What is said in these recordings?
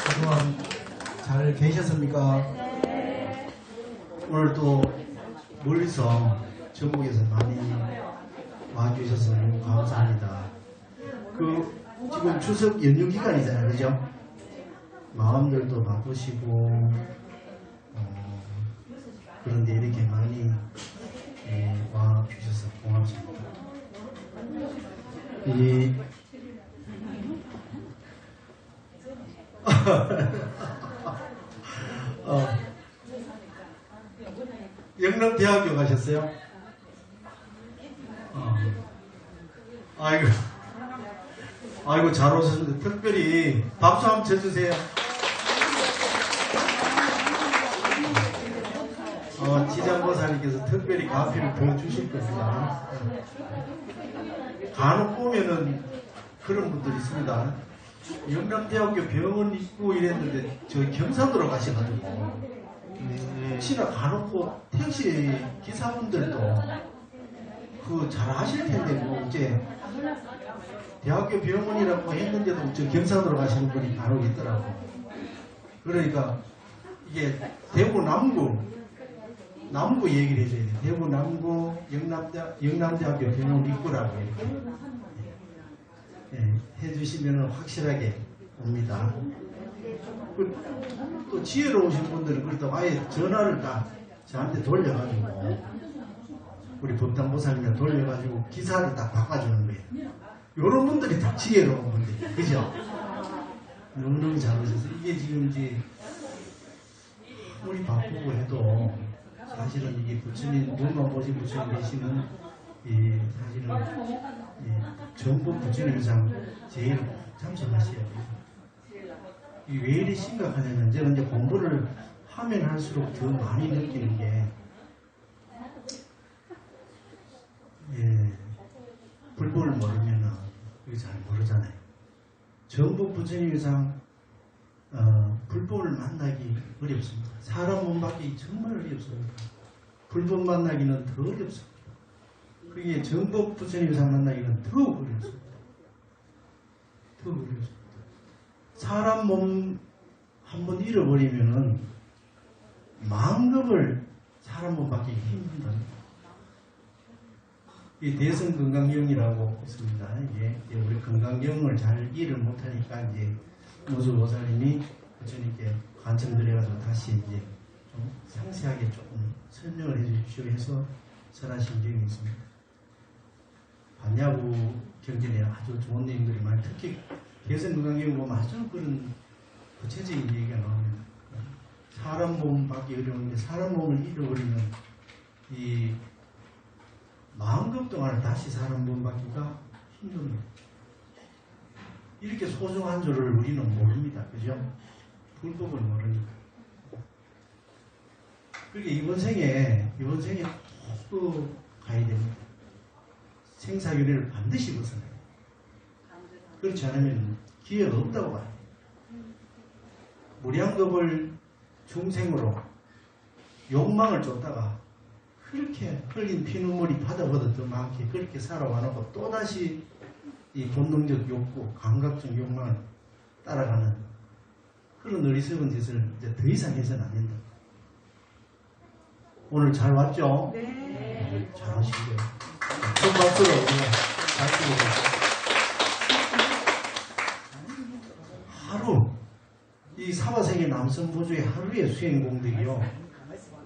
그동안 잘 계셨습니까? 오늘 또 멀리서 전국에서 많이 와주셔서 너무 감사합니다. 지금 추석 연휴 기간이잖아요, 그죠? 마음들도 바쁘시고 그런데 이렇게 많이 와주셔서 고맙습니다. 영남대학교 가셨어요? 아이고 잘 오셨는데 특별히 박수 한번 쳐주세요. 지장보살님께서 특별히 가피를 더 주실 겁니다. 간혹 보면은 그런 분들이 있습니다. 영남대학교 병원 있고 이랬는데 저 경상도로 가셔가지고 혹시나 간혹 택시 기사분들도 잘 아실 텐데 뭐 이제 대학교 병원이라고 했는데도 저 경상도로 가시는 분이 간혹 있더라고. 그러니까 이게 대구 남구 얘기를 해줘야 돼. 대구 남구 영남대학교 병원 입구라고 이렇게 해주시면 확실하게 옵니다. 또 지혜로우신 분들은 그렇다고 아예 전화를 딱 저한테 돌려가지고 우리 법당보살님한테 돌려가지고 기사를 딱 바꿔주는 거예요. 이런 분들이 다 지혜로운 분들이에요. 그죠? 너무너무 잘하셔서 이게 지금 이제 아무리 바쁘고 해도 사실은 이게 부처님 눈만 보시 부처님 계시는 사실은 전부 부처님상 제일 참석하셔야 돼요. 이 왜 이리 심각하냐면 제가 이제 공부를 하면 할수록 더 많이 느끼는 게 불법을 모르면은 이거 잘 모르잖아요. 전부 부처님상 불법을 만나기 어렵습니다. 사람 몸 받기 정말 어렵습니다. 불법 만나기는 더 어렵습니다. 그게 전법 부처님상 만나기는 더욱 어렵습니다. 더욱 어렵습니다. 사람 몸 한번 잃어버리면은 마음급을 사람 몸 받기 힘듭니다. 이 대성건강경이라고 있습니다. 이게 우리 건강경을 잘 이해를 못하니까 이제 무주보살님이 부처님께 간청드려가지고 다시 이제 좀 상세하게 조금 설명을 해주십시오 해서 설하신 적이 있습니다. 반야구 경전에 아주 좋은 내용들이 많이 특히 대성건강경 보면 아주 그런 구체적인 얘기가 나옵니다. 사람 몸 받기 어려운데 사람 몸을 잃어버리면 이 마음급 동안을 다시 사람 몸 받기가 힘듭니다. 이렇게 소중한 줄을 우리는 모릅니다. 그죠? 불법을 모르니까. 그러니까 이번 생에 꼭 가야 됩니다. 생사교리를 반드시 벗어나요. 그렇지 않으면 기회가 없다고 봐요. 무량겁을 중생으로 욕망을 쫓다가 그렇게 흘린 피눈물이 바다보다 더 많게 그렇게 살아와놓고 또다시 이 본능적 욕구, 감각적 욕망을 따라가는 그런 어리석은 짓을 이제 더 이상 해서는 안 된다. 오늘 잘 왔죠? 네. 잘 하시고요. 큰 박수로 잘 쓰고 하루, 이 사바세계 남성보조의 하루의 수행 공덕이요.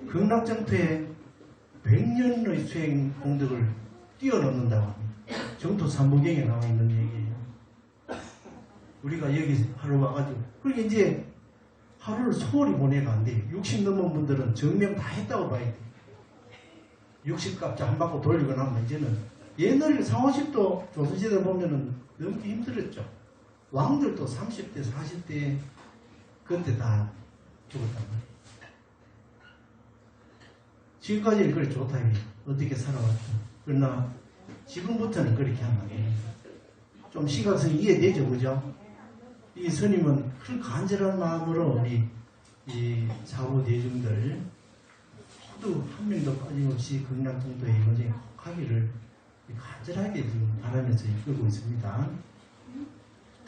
극락정토의 100년의 수행 공덕을 뛰어넘는다고 합니다. 정토 삼부경에 나와 있는 얘기예요. 우리가 여기 하루 와가지고 그러니까 이제 하루를 소홀히 보내가 안 돼요. 60 넘은 분들은 정명 다 했다고 봐야 돼요. 60값 안 받고 돌리고 나면 이제는 옛날에 40, 50도 조선시대 보면은 넘기 힘들었죠. 왕들도 30대 40대 그때 다 죽었단 말이에요. 지금까지는 그래 좋다. 어떻게 살아왔죠. 그러나 지금부터는 그렇게 하면 안 됩니다. 좀 심각성이 이해되죠. 그죠? 이 스님은 큰 간절한 마음으로 우리 이 사후 대중들 모두 한 명도 빠짐없이 극락정토의 인원에 하기를 간절하게 지금 바라면서 이끌고 있습니다.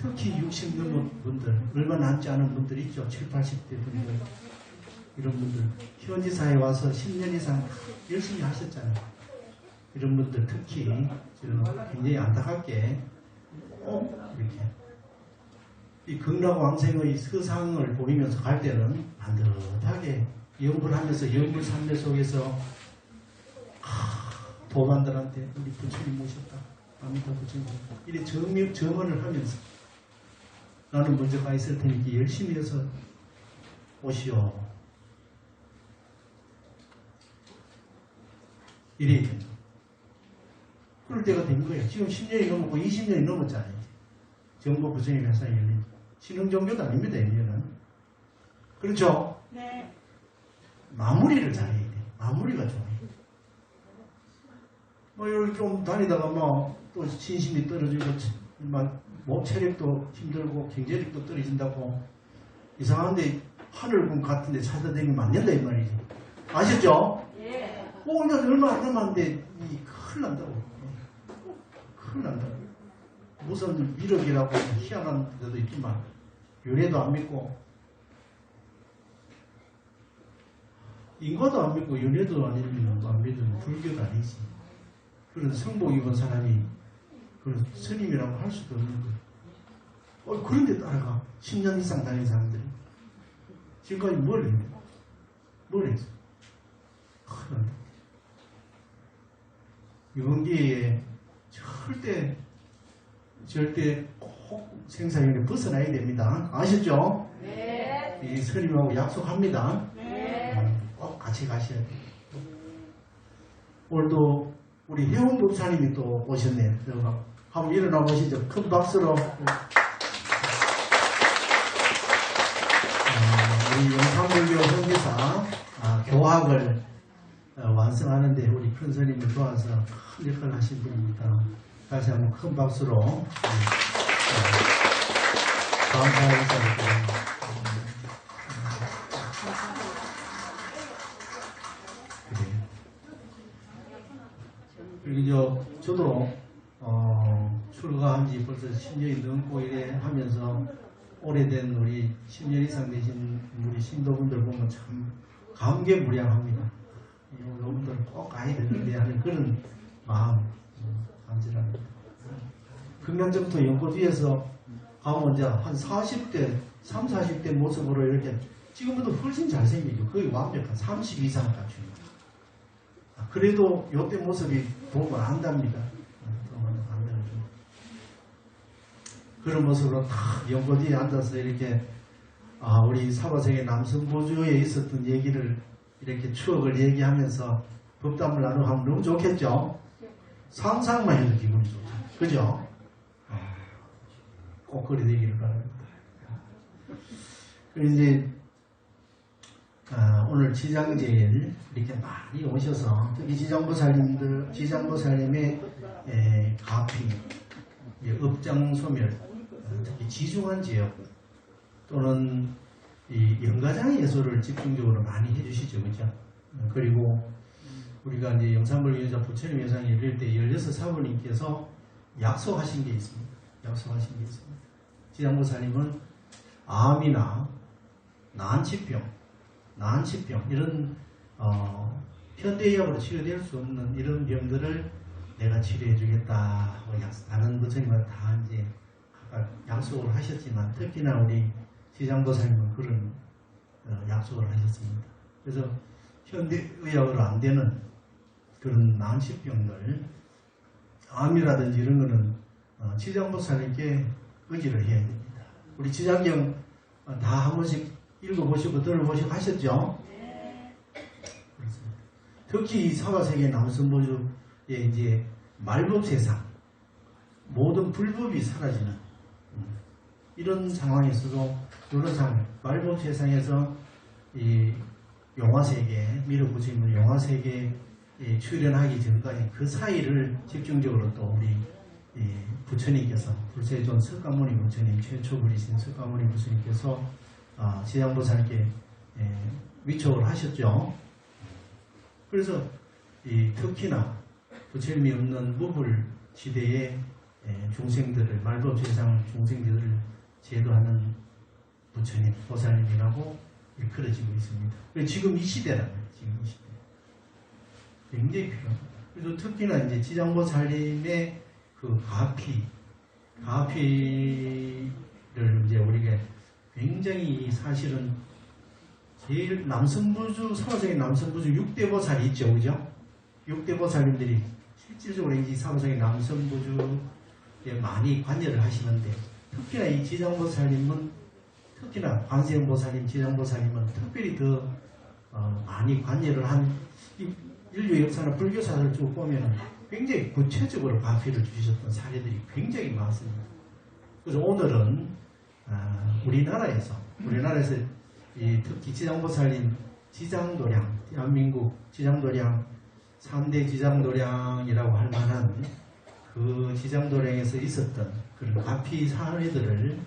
특히 60 넘은 분들, 얼마 남지 않은 분들 있죠. 70, 80대 분들. 이런 분들, 현지사에 와서 10년 이상 열심히 하셨잖아요. 이런 분들 특히 지금 굉장히 안타깝게 이렇게 이 극락왕생의 서상을 보이면서 갈 때는 반듯하게 연구를 하면서 연구 산매 속에서 도반들한테 우리 부처님 모셨다. 아미타 부처님 이래 정언을 하면서 나는 먼저 가 있을 테니까 열심히 해서 오시오. 이래야 된다. 그럴 때가 된 거예요. 지금 10년이 넘었고 20년이 넘었잖아요. 정보 부처님 회사에 열린 신흥종교도 아닙니다. 이제는. 그렇죠? 네. 마무리를 잘해야 돼. 마무리가 좋아요. 여기 좀 다니다가 또 신심이 떨어지고 체력도 힘들고 경제력도 떨어진다고 이상한데 하늘군 같은데 찾아다니면 안 된다 이 말이지. 아셨죠? 예. 이제 얼마 안 남았는데 큰일 난다고. 큰일 난다고. 무슨 미륵이라고 희한한 데도 있지만 윤회도 안 믿고 인과도 안 믿고 윤회도 안 믿으면 불교도 아니지. 그런 성복 입은 사람이 그런 스님이라고 할 수도 없는 거예요. 그런데 따라가 10년 이상 다닌 사람들이 지금까지 뭘 했냐? 뭘 했어? 큰일 난다. 영기에 절대 꼭 생사윤회 벗어나야 됩니다. 아셨죠? 네. 이 스님하고 약속합니다. 네. 꼭 같이 가셔야 돼요. 오늘도 우리 혜원 법사님이 또 오셨네요. 한번 일어나 보시죠. 큰 박수로. 우리 영산불교 현지사 교학을 완성하는데 우리 큰 스님을 도와서 큰 역할을 하신 분입니다. 다시 한번 큰 박수로 감사의 인사를 드립니다. 그리고 저도 출가한 지 벌써 10년이 넘고 이래 하면서 오래된 우리 10년 이상 되신 우리 신도분들 보면 참 감개무량합니다. 여러분들 꼭 가야 되는데 하는 그런 마음 감지랍니다. 극량점토 연꽃 위에서 가면 이제 한 40대, 30, 40대 모습으로 이렇게 지금보다 훨씬 잘생기죠. 거의 완벽한 30 이상 갖춥니다. 그래도 요때 모습이 보면 안답니다. 그런 모습으로 탁 연꽃 위에 앉아서 이렇게 우리 사바세계 남성보주에 있었던 얘기를 이렇게 추억을 얘기하면서 법담을 나누고 하면 너무 좋겠죠? 상상만 해도 기분이 좋죠. 그죠? 꼭 그리 되기를 바랍니다. 그리고 이제 오늘 지장제일 이렇게 많이 오셔서 특히 지장보살님의 가피, 업장소멸, 특히 지중한 지역 또는 이 영가장의 예술을 집중적으로 많이 해주시죠, 그죠? 그리고 우리가 이제 영산불 여자 부처님 회상이 열릴 때 16사부님께서 약속하신 게 있습니다. 약속하신 게 있습니다. 지장보살님은 암이나 난치병 이런 현대의학으로 치료될 수 없는 이런 병들을 내가 치료해 주겠다 하고 다른 부처님은 다 이제 약속을 하셨지만 특히나 우리 지장보살님은 그런 약속을 하셨습니다. 그래서 현대의학으로 안 되는 그런 난치병들, 암이라든지 이런 거는 지장보살님께 의지를 해야 됩니다. 우리 지장경 다 한 번씩 읽어보시고 들어보시고 하셨죠? 네. 그렇습니다. 특히 이 사바세계 남성보주의 이제 말법 세상, 모든 불법이 사라지는 이런 상황에서도 이런 상황, 말법 세상에서 이 용화세계, 미륵부처님은 용화세계에 출연하기 전까지 그 사이를 집중적으로 또 우리 부처님께서 불세존 석가모니 부처님 최초불이신 석가모니 부처님께서 지장보살께 위촉을 하셨죠. 그래서 특히나 부처님이 없는 무불 시대에 중생들을, 말법세상 중생들을 제도하는 부처님, 보살님이라고 일컬어지고 있습니다. 지금 이 시대라는 거예요. 지금 이 시대. 굉장히 필요합니다. 그래서 특히나 이제 지장보살님의 그 가피를 이제 우리가 굉장히 사실은 제일 남성부주, 사무성의 남성부주 6대 보살이 있죠. 그죠? 6대 보살님들이 실질적으로 이 사무성의 남성부주에 많이 관여를 하시는데, 특히나 이 지장보살님은, 특히나 관세음보살님, 지장보살님은 특별히 더 많이 관여를 한, 인류 역사나 불교사를 쭉 보면은 굉장히 구체적으로 가피를 주셨던 사례들이 굉장히 많습니다. 그래서 오늘은 우리나라에서 특히 지장보살님 지장도량, 대한민국 지장도량 3대 지장도량이라고 할 만한 그 지장도량에서 있었던 그런 가피 사례들을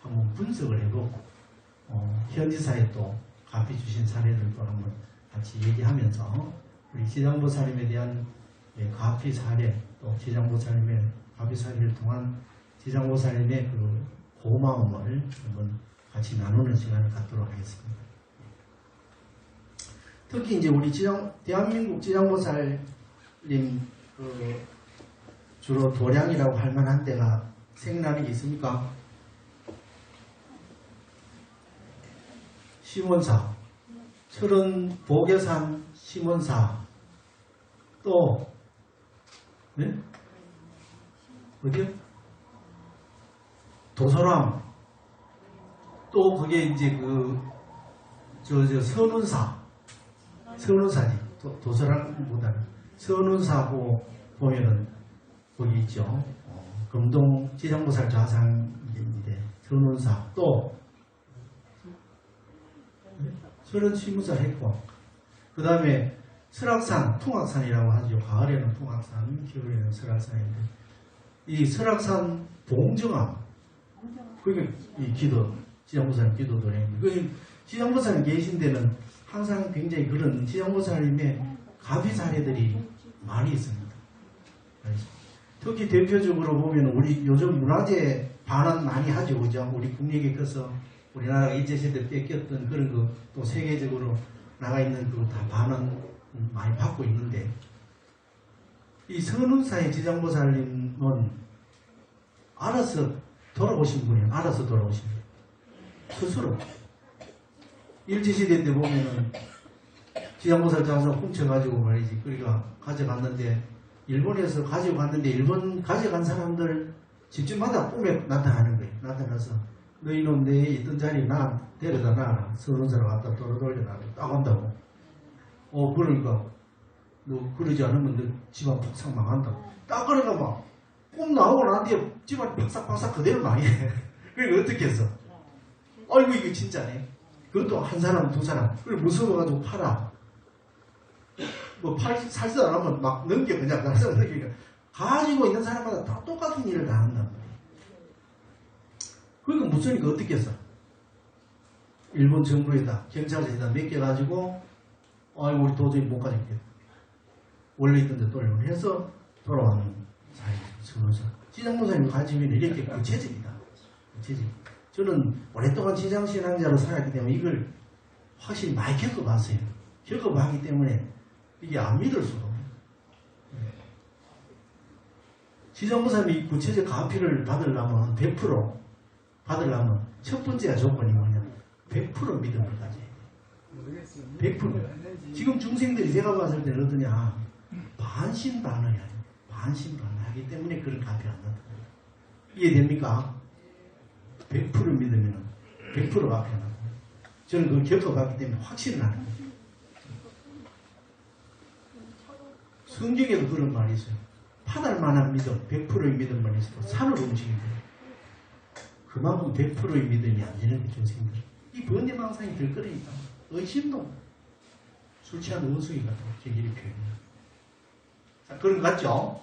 한번 분석을 해보고 현지사에 또 가피 주신 사례들도 한번 같이 얘기하면서 우리 지장보살님에 대한 가피 사례, 또 지장보살님의 가피 사례를 통한 지장보살님의 그 고마움을 한번 같이 나누는 시간을 갖도록 하겠습니다. 특히 이제 우리 대한민국 지장보살님 주로 도량이라고 할 만한 데가 생각나는 게 있습니까? 심원사, 철원 보계산 심원사, 또 네? 어디요? 도서람, 또 그게 이제 선운사지. 도서람보다는 선운사고 보면은 거기 있죠. 금동 지장보살 좌상인데 선운사, 또 철원 심문사 했고, 그 다음에 설악산, 풍악산이라고 하죠. 가을에는 풍악산, 겨울에는 설악산인데, 이 설악산 봉정암, 그게 이 기도, 지장보살님 기도도량입니다. 그 지장보살님 계신 데는 항상 굉장히 그런 지장보살님의 가비 사례들이 많이 있습니다. 특히 대표적으로 보면 우리 요즘 문화재 반환 많이 하죠. 그죠? 우리 국력에 커서 우리나라가 일제시대 뺏겼던 그런 거, 또 세계적으로 나가 있는 그거 다 반환 많이 받고 있는데, 이 선운사의 지장보살님은 알아서 돌아오신 분이에요. 알아서 돌아오신 분. 스스로. 일제시대 때 보면은 지장보살 장사 훔쳐가지고 말이지. 그러니까 가져갔는데, 일본에서 가지고 갔는데, 일본 가져간 사람들 집집마다 꿈에 나타나는 거예요. 나타나서 너희는 내 있던 자리에 나 데려다 놔라. 선운사로 갖다 돌려놔라. 딱 한다고. 그러니까 너 그러지 않으면 너 집안 폭삭 망한다. 딱 그러니까 막 꿈 나오고 난 뒤에 집안 박삭박삭 그대로 망해. 그러니까 어떻게 했어? 아이고 이거 진짜네. 그것도 한 사람 두 사람. 그걸 무서워가지고 팔아. 뭐 살수 안 하면 막 넘겨 그냥 살수 안 넘기니까 가지고 있는 사람마다 다 똑같은 일을 다 한단 말이야. 그러니까 무서우니까 어떻게 했어? 일본 정부에다 경찰서에다 맡겨가지고 아이고 우리 도저히 못 가져겠다. 원래 있던 데 돌려고 해서 돌아왔는 사이죠. 지장보살님 가지면 이렇게 구체적이다. 구체적. 저는 오랫동안 지장신앙자로 살았기 때문에 이걸 확실히 많이 겪어봤어요. 겪어봤기 때문에 이게 안 믿을 수가 없어요. 지장보살님이 구체적 가피를 받으려면 100% 받으려면 첫 번째가 조건이 뭐냐? 100% 믿음을 가져야 돼. 100%. 지금 중생들이 제가 봤을 때는 어떠냐? 반신반의야. 반신반의하기 때문에 그런 가피가 안 나타나요. 이해됩니까? 100% 믿으면 100% 가피가 나타나요. 저는 그걸 겪어봤기 때문에 확신을 하는 거예요. 성경에도 그런 말이 있어요. 파달만한 믿음, 100%의 믿음만 있어도 산을 움직이는 거예요. 그만큼 100%의 믿음이 안 되는 게 중생들. 이 번뇌망상이 들 거니까 의심도 술 취한 원숭이가 저기를 표현해요. 자, 그런 거 같죠?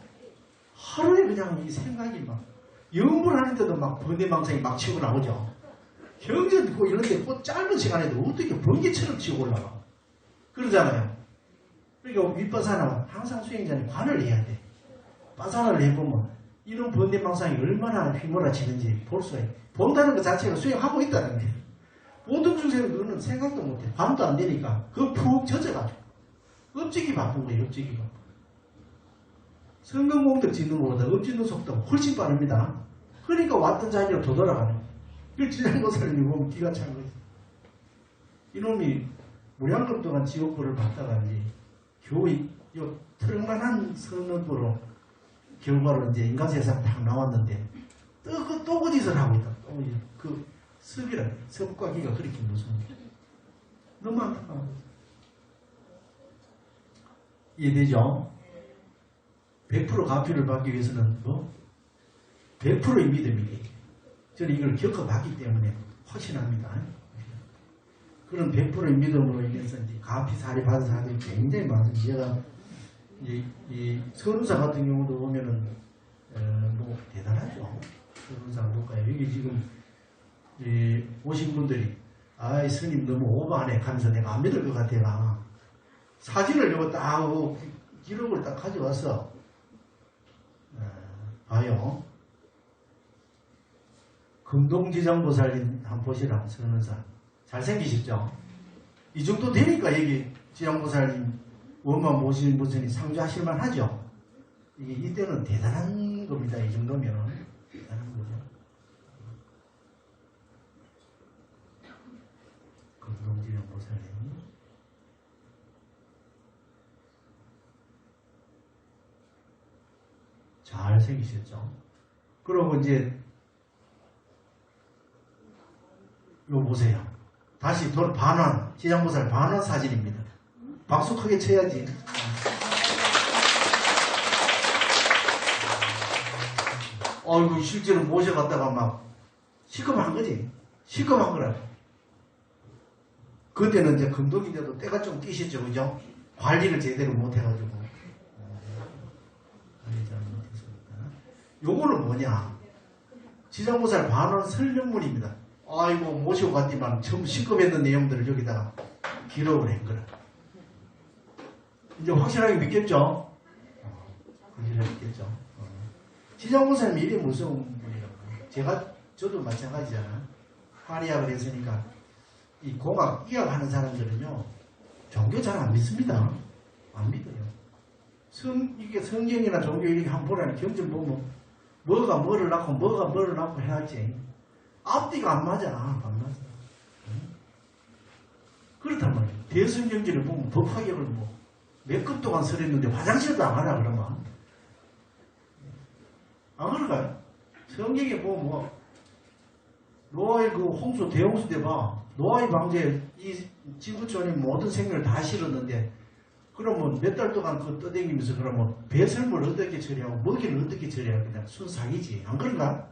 하루에 그냥 이 생각이 막 영불하는데도 막 번뇌망상이 막 치고 나오죠. 경전 듣고 이런데 그 짧은 시간에도 어떻게 번개처럼 치고 올라가. 그러잖아요. 그러니까 윗바사나 항상 수행자는 관을 해야 돼. 바사나를 해보면 이런 번뇌망상이 얼마나 휘몰아치는지 볼 수가 있어요. 본다는 것 자체가 수행하고 있다는 거예요. 보통 중생은 그거는 생각도 못해. 밤도 안 되니까 그거 푹 젖어가지고 업적이 바쁜 거예요. 업적이 바쁜. 성경공덕 짓는 것보다 업짓는 속도가 훨씬 빠릅니다. 그러니까 왔던 자리로 되돌아가는 거예요. 그 지장보살님이 보면 기가 찬 거예요. 이놈이 무량급 동안 지옥불을 받다가 이제 겨우 요 트럭만한 선언부로 결과로 이제 인간세상 딱 나왔는데 또 거짓을 하고 있다. 또 그 습이라 습과 기가 그렇게 무섭습니다. 너무 안타까운 거죠. 이해되죠? 100% 가피를 받기 위해서는 뭐 100%의 믿음이 돼요. 저는 이걸 겪어봤기 때문에 확신합니다. 그런 100%의 믿음으로 인해서 이제 가피 사례 받은 사람들이 굉장히 많습니다. 제가 이 선운사 같은 경우도 보면은 뭐 대단하죠. 선운사 볼까요? 여기 지금 오신 분들이 아이 스님 너무 오버하네 하면서 내가 안 믿을 것 같아. 사진을 이거 딱 하고 기록을 딱 가져왔어. 봐요. 금동지장보살님 한번 보시라. 선운사 잘생기셨죠? 이 정도 되니까 여기 지장보살님 원만 모시는 분이 상주하실만 하죠? 이때는 대단한 겁니다. 이 정도면. 대단한 거죠. 금동지장보살님. 잘생기셨죠? 그러고 이제, 이거 보세요. 다시 반환, 지장보살 반환 사진입니다. 박수 크게 쳐야지. 어이구, 실제로 모셔갔다가 막 시커먼 거지. 시커먼 거라. 그때는 이제 금동인데도 때가 좀 끼셨죠, 그죠? 관리를 제대로 못해가지고. 관리 잘 못했습니다. 요거는 뭐냐? 지장보살 반원 설명문입니다. 아이고, 모시고 갔지만 전부 시커했던 내용들을 여기다가 기록을 한 거라. 이제 확실하게 믿겠죠? 확실하게 믿겠죠? 지장보살님 이래 무서운 분이라고. 저도 마찬가지잖아. 화리학을 했으니까, 이 공학, 이학 하는 사람들은요, 종교 잘 안 믿습니다. 안 믿어요. 이게 성경이나 종교 이렇게 한번 보라니, 경전 보면, 뭐가 뭐를 낳고, 뭐가 뭐를 낳고 해야지. 앞뒤가 안 맞아. 안 맞아. 그렇단 말이에요. 대승경전을 보면 법화격을 몇 급 동안 설했는데 화장실도 안 가라, 그러면. 안 그럴까요? 성경에 보면 노아의 그 홍수, 대홍수 때 봐. 노아의 방제에 이 지구촌의 모든 생명을 다 실었는데, 그러면 몇 달 동안 그 떠다니면서 그러면 배설물 어떻게 처리하고 먹이를 어떻게 처리하고 그냥 순삭이지. 안 그런가?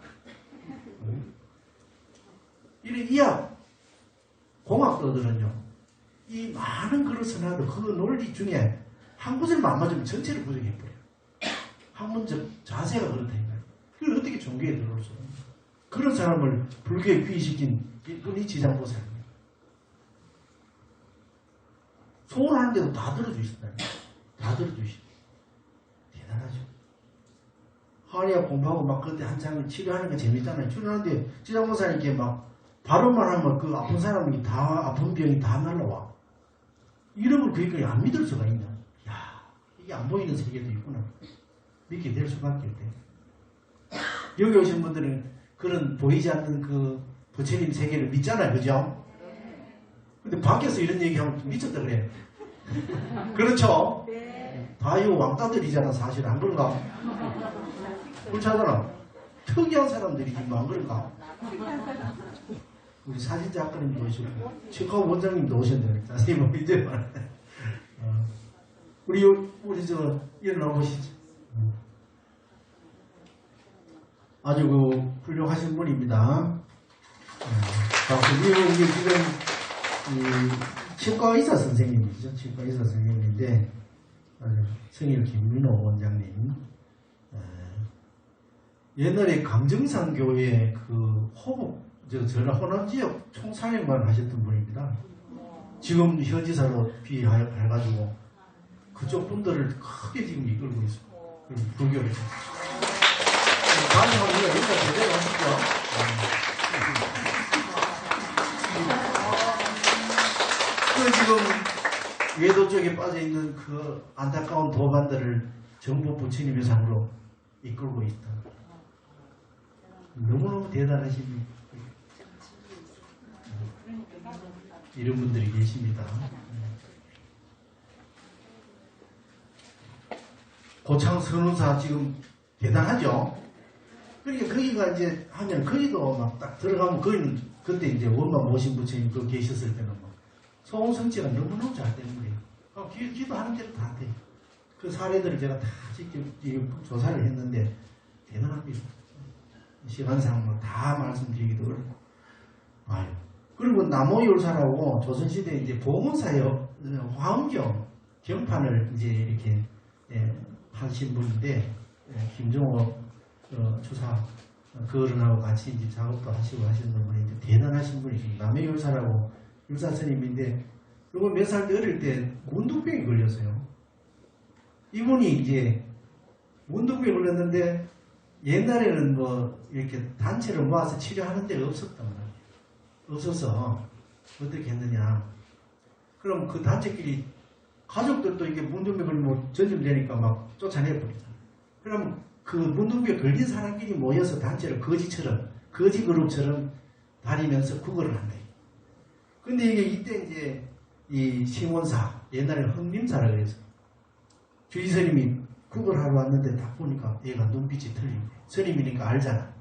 이런 이학, 공학도들은요, 이 많은 그릇을 하도 그 논리 중에 한 구절만 안 맞으면 전체를 부정해버려요. 학문적 자세가 그렇다니까요. 그걸 어떻게 종교에 들어올 수 없는 그런 사람을 불교에 귀의시킨 분이 지장보살입니다. 소원하는데도 다 들어주신다. 다 들어주시다. 대단하죠. 한의학 공부하고 막 그때 한창 치료하는 거 재밌잖아요. 치료하는데 지장보살님께 막 발언만 하면 그 아픈 사람이 다, 아픈 병이 다 날라와. 이런 걸 그러니까 안 믿을 수가 있나. 야, 이게 안 보이는 세계도 있구나. 믿게 될 수밖에 없대. 여기 오신 분들은 그런 보이지 않는 그 부처님 세계를 믿잖아요. 그죠? 근데 밖에서 이런 얘기하면 미쳤다 그래. 그렇죠? 다 이거 왕따들이잖아. 사실 안 그런가? 그렇잖아. 특이한 사람들이지 뭐 안 그런가? 우리 사진작가님도 오시고 치과 원장님도 오셨는데 자세히 보면 이제 말해. 우리 저 일어나 보시죠. 아주 그 훌륭하신 분입니다. 이게 지금 치과 의사 선생님이죠. 치과 의사 선생님인데 성일 김민호 원장님. 옛날에 감정산 교회 그 전라 호남 지역 총사령관 하셨던 분입니다. 지금 현지사로 비해가지고 그쪽 분들을 크게 지금 이끌고 있습니다. 불교를. 반성합니다. 일단 제대로 하시죠. 그 지금 외도 쪽에 빠져있는 그 안타까운 도반들을 정부 부처님의 상으로 이끌고 있다. 너무너무 대단하신 이런 분들이 계십니다. 고창 선우사 지금 대단하죠? 그러니까 거기가 이제 하면 거기도 막 딱 들어가면 거기는 그때 이제 원만 모신 부처님 그 계셨을 때는 뭐 소원 성취가 너무너무 잘 되는 거예요. 기도하는 대로 다 돼. 그 사례들을 제가 다 직접 조사를 했는데 대단합니다. 시간상 뭐 다 말씀드리기도 어렵고. 아유. 그리고 남오율사라고 조선시대 이제 보문사의 화엄경 경판을 이제 이렇게 하신 분인데 김종호 주사 그어른하고 같이 이제 작업도 하시고 하시는 분이 이제 대단하신 분이십니다. 남해율사라고 율사 스님인데 이거 몇 살 때 어릴 때 문둥병이 걸렸어요. 이분이 이제 문둥병이 걸렸는데 옛날에는 뭐 이렇게 단체를 모아서 치료하는 데가 없었단 말이에요. 없어서 어떻게 했느냐. 그럼 그 단체끼리 가족들도 이게 문둥병 걸리면 전염되니까 막 쫓아내버리잖아요. 그럼 그 문둥병 걸린 사람끼리 모여서 단체를 거지처럼, 거지 그룹처럼 다니면서 구걸을 한다. 근데 이게 이때 이제 이 신원사, 옛날에 흥림사라고 해서 주의스님이 구걸하러 왔는데 딱 보니까 얘가 눈빛이 틀린 거예요. 스님이니까 알잖아.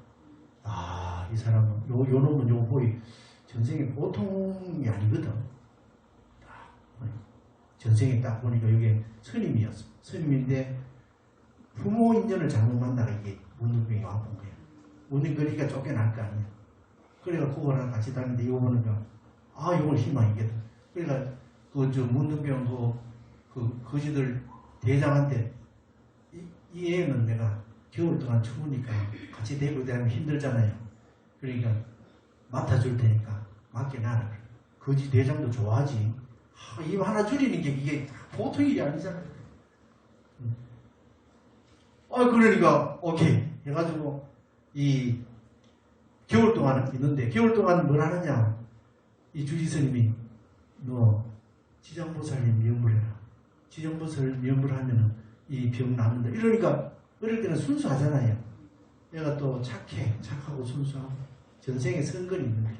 아, 이 사람은, 요 놈은 요 보이 전생에 보통이 아니거든. 전생에 딱 보니까 이게 스님이었어. 스님인데 부모 인연을 잘못 만나가 이게 문둥병이 와본 거야. 문둥거리가 쫓겨날 거 아니야. 그래가 그거랑 같이 다니는데 이거 보니까 아, 이걸 희망이겠다. 그러니까 그 문둥병 그 거지들 대장한테 이 애는 내가 겨울 동안 추우니까 같이 데리고 다니면 힘들잖아요. 그러니까 맡아줄 테니까 맡겨놔라. 거지 대장도 좋아하지. 이거 하나 줄이는 게 이게 보통 일이 아니잖아요. 그러니까 오케이 해가지고 이 겨울 동안은 있는데 겨울 동안 뭘 하느냐. 이 주지스님이 너 지장보살님 명불해라. 지장보살 명불하면은 이 병 낫는다. 이러니까 어릴 때는 순수하잖아요. 얘가 또 착하고 순수하고 전생에 선근이 있는 거예요.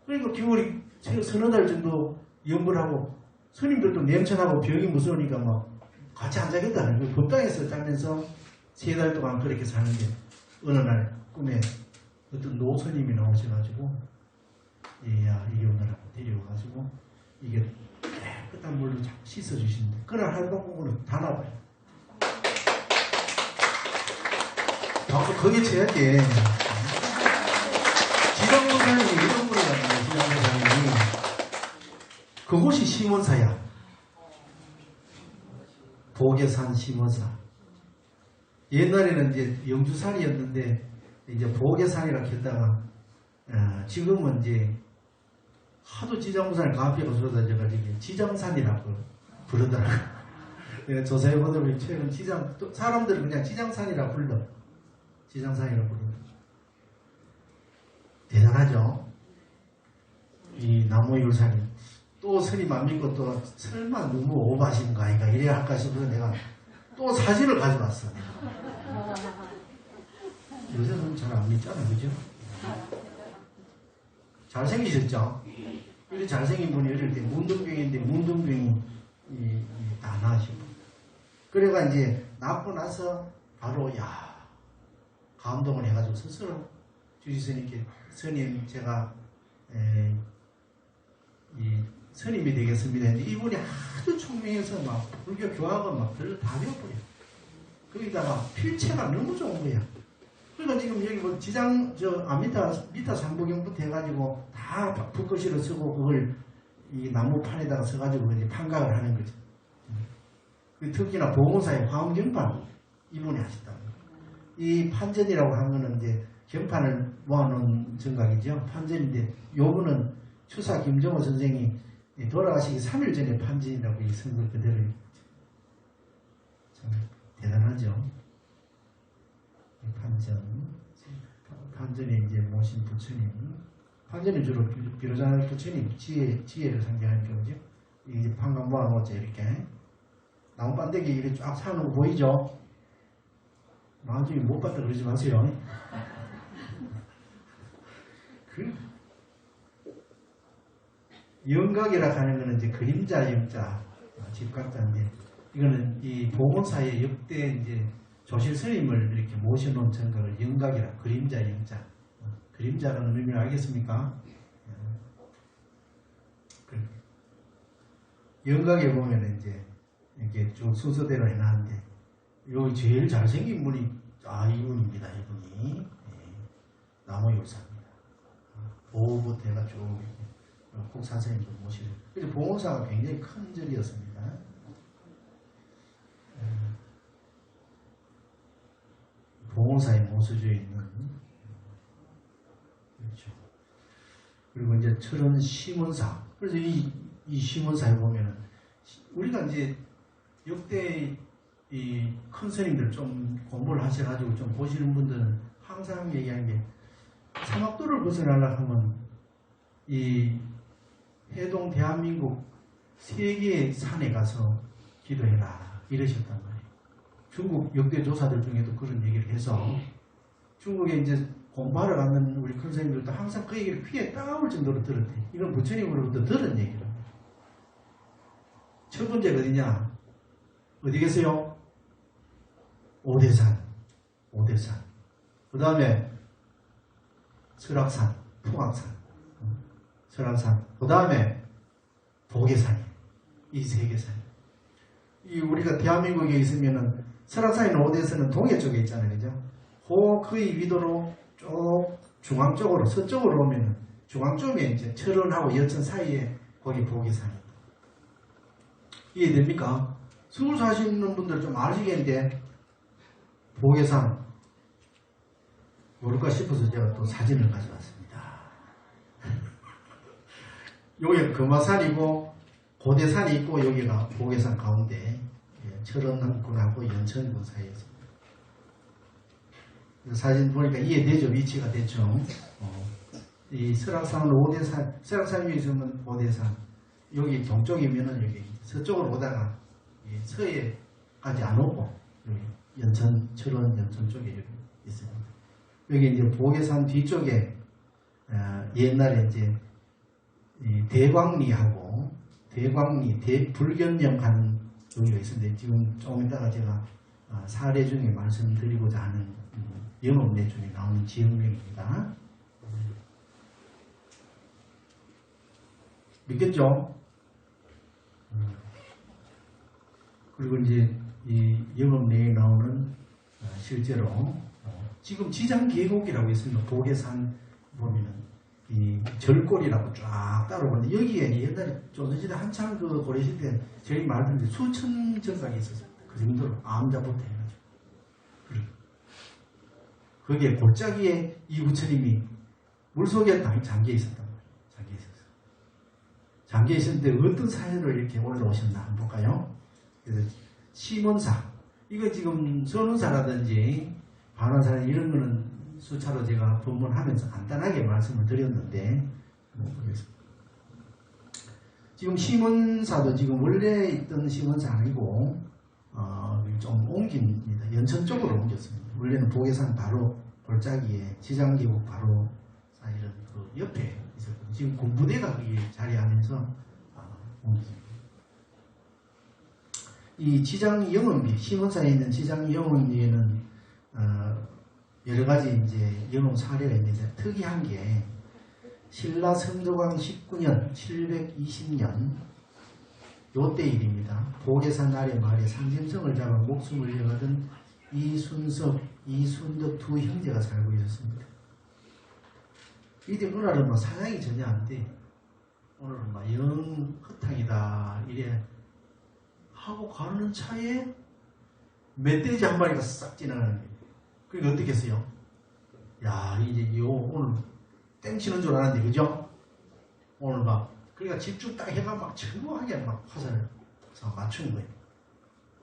그러니까 겨울이 서너 달 정도 연불하고 스님들도 냉천하고 병이 무서우니까 막 같이 안 자겠다는 거예요. 법당에서 자면서 3달 동안 그렇게 사는데 어느 날 꿈에 어떤 노스님이 나오셔가지고 얘야 이리 오너라 데려와가지고 이게 깨끗한 물로 자꾸 씻어주시는데 그날 하루방공으로 다 나와요. 박수 거기 쳐야지. 지장보살님이 이런 분이 왔네요. 지장보살님이 그곳이 심원사야. 보계산 심원사. 옛날에는 이제 영주산이었는데 이제 보계산이라고 했다가 지금은 이제 하도 지장보살 가피가 쏟아져가지고 지장산이라고 부르더라고요. 조사해보더니 최근 사람들은 그냥 지장산이라고 불러. 지장산이라고 불러. 대단하죠. 이 나무율산이 또 스님 안 믿고 또 설마 너무 오버하시는 거 아닌가 이래야 할까 싶어서 내가 또 사진을 가져왔어. 요새는 잘 안 믿잖아, 그죠? 잘생기셨죠? 이렇게 잘생긴 분이 어릴 때 문둥병인데 문둥병이 다 나으시고 그래가 이제 낳고 나서 바로 감동을 해가지고 스스로 주지스님께 스님 제가 스님이 되겠습니다 했는데 이분이 아주 총명해서 막 불교 교학은 막 다 배워버려. 거기다가 필체가 너무 좋은 거야. 그러니까 지금 여기 뭐 미타 삼부경부터 해가지고 다 붓글씨로 쓰고 그걸 이 나무판에다가 써가지고 이제 판각을 하는 거죠. 특히나 보문사의 화엄경판 이분이 하셨다. 이 판전이라고 하는 거는 이제 경판을 모아놓은 정각이죠. 판전인데 요거는 추사 김정호 선생이 돌아가시기 3일 전에 판전이라고 이 선거 그대로 참 대단하죠. 판전에 이제 모신 부처님. 판전이 주로 비로자나 부처님 지혜를 상징하는 거죠. 이제 판관 모아놓았죠. 이렇게. 나무 반대기 이렇게 쫙 사는 거 보이죠? 나중에 못 봤다 그러지 마세요. 영각이라 하는 거는 이제 그림자 영자, 집각자인데, 이거는 이 보건사의 역대 이제 조실 스님을 이렇게 모셔놓은 정각을 영각이라, 그림자 영자. 그림자라는 의미를 알겠습니까? 영각에 보면 이제 이렇게 쭉 순서대로 해놨는데, 여기 제일 잘생긴 분이, 이분입니다, 이분이. 나무요사입니다. 보호부터 해가지고, 국사선생님도 모시고. 그래서 보호사가 굉장히 큰 절이었습니다. 보호사에 모셔져 있는, 그렇죠. 그리고 이제 철원 시문사. 그래서 이 시문사에 보면은, 우리가 이제 역대 이 큰 스님들 좀 공부를 하셔가지고 좀 보시는 분들은 항상 얘기하는 게, 사막도를 벗어나려고 하면 이 해동 대한민국 세 개의 산에 가서 기도해라 이러셨단 말이에요. 중국 역대 조사들 중에도 그런 얘기를 해서 중국에 이제 공부하러 가는 우리 큰 스님들도 항상 그 얘기를 귀에 따가울 정도로 들었대. 이건 부처님으로부터 들은 얘기를. 첫 번째가 어디냐? 어디 계세요? 오대산. 그 다음에 설악산, 풍악산, 설악산. 그 다음에 도계산이. 이 세 개 산. 이 우리가 대한민국에 있으면은 설악산이나 오대산은 동해 쪽에 있잖아요, 그죠? 그의 위도로 쭉 중앙 쪽으로 서쪽으로 오면은 중앙 쪽에 이제 철원하고 여천 사이에 거기 도계산이. 이해됩니까? 서울 사시는 분들 좀 아시겠는데, 보계산 모를까 싶어서 제가 또 사진을 가져왔습니다. 여기가 금화산이고 고대산이 있고 여기가 보계산 가운데 철원군하고 연천군 사이에 있습니다. 사진 보니까 이해되죠? 위치가 됐죠? 이 설악산은 오대산, 설악산 위에 있으면 오대산, 여기 동쪽이면은 여기 서쪽으로 오다가 서해까지 안 오고 여기 연천, 철원, 연천 쪽에 여기 있습니다. 여기 이제 보계산 뒤쪽에 옛날에 이제 대광리하고 대불견령 하는 여기가 있었는데 지금 조금 이따가 제가 사례 중에 말씀드리고자 하는 영업례 중에 나오는 지역명입니다. 믿겠죠? 그리고 이제 이 영업내에 나오는 실제로 지금 지장계곡이라고 있습니다. 보계산 보면은 이 절골이라고 쫙 따라오는데 여기에 옛날에 조선시대 한참 그 고려시대 저희 말하는데 수천 정각이 있었습니다. 그 정도로 암자부터 해가지고 거기에 골짜기에 이 부처님이 물속에 잠겨 있었단 말이에요. 잠겨 있었는데 어떤 사연으로 이렇게 올라오셨나 한번 볼까요? 그래서 시몬사, 이거 지금 선운사라든지 반원사 이런 거는 수차로 제가 본문하면서 간단하게 말씀을 드렸는데 지금 시몬사도 지금 원래 있던 시몬사 아니고 좀 옮깁니다. 연천 쪽으로 옮겼습니다. 원래는 보계산 바로 골짜기에 지장계곡 바로 사실은 그 옆에 있었거든요. 지금 군부대가 거기 자리하면서 옮겼습니다. 이 지장영원비, 시몬사에 있는 지장영원비에는 여러 가지 이제 영혼 사례가 있는데 특이한 게 신라 성조광 19년 720년 요때 일입니다. 보계산 아래 마을에 상심성을 잡아 목숨을 잃어가던 이순석, 이순덕 두 형제가 살고 있었습니다. 이때 오늘은 뭐 사냥이 전혀 안 돼. 오늘은 막 영 헛탕이다 이래 하고 가는 차에 멧돼지 한 마리가 싹 지나가는 거예요. 그러니까 어떻게 했어요? 야, 이제 오늘 땡치는 줄 알았는데, 그죠? 오늘 막, 그러니까 집중 딱 해가 막 철저하게 막 화살을 맞춘 거예요.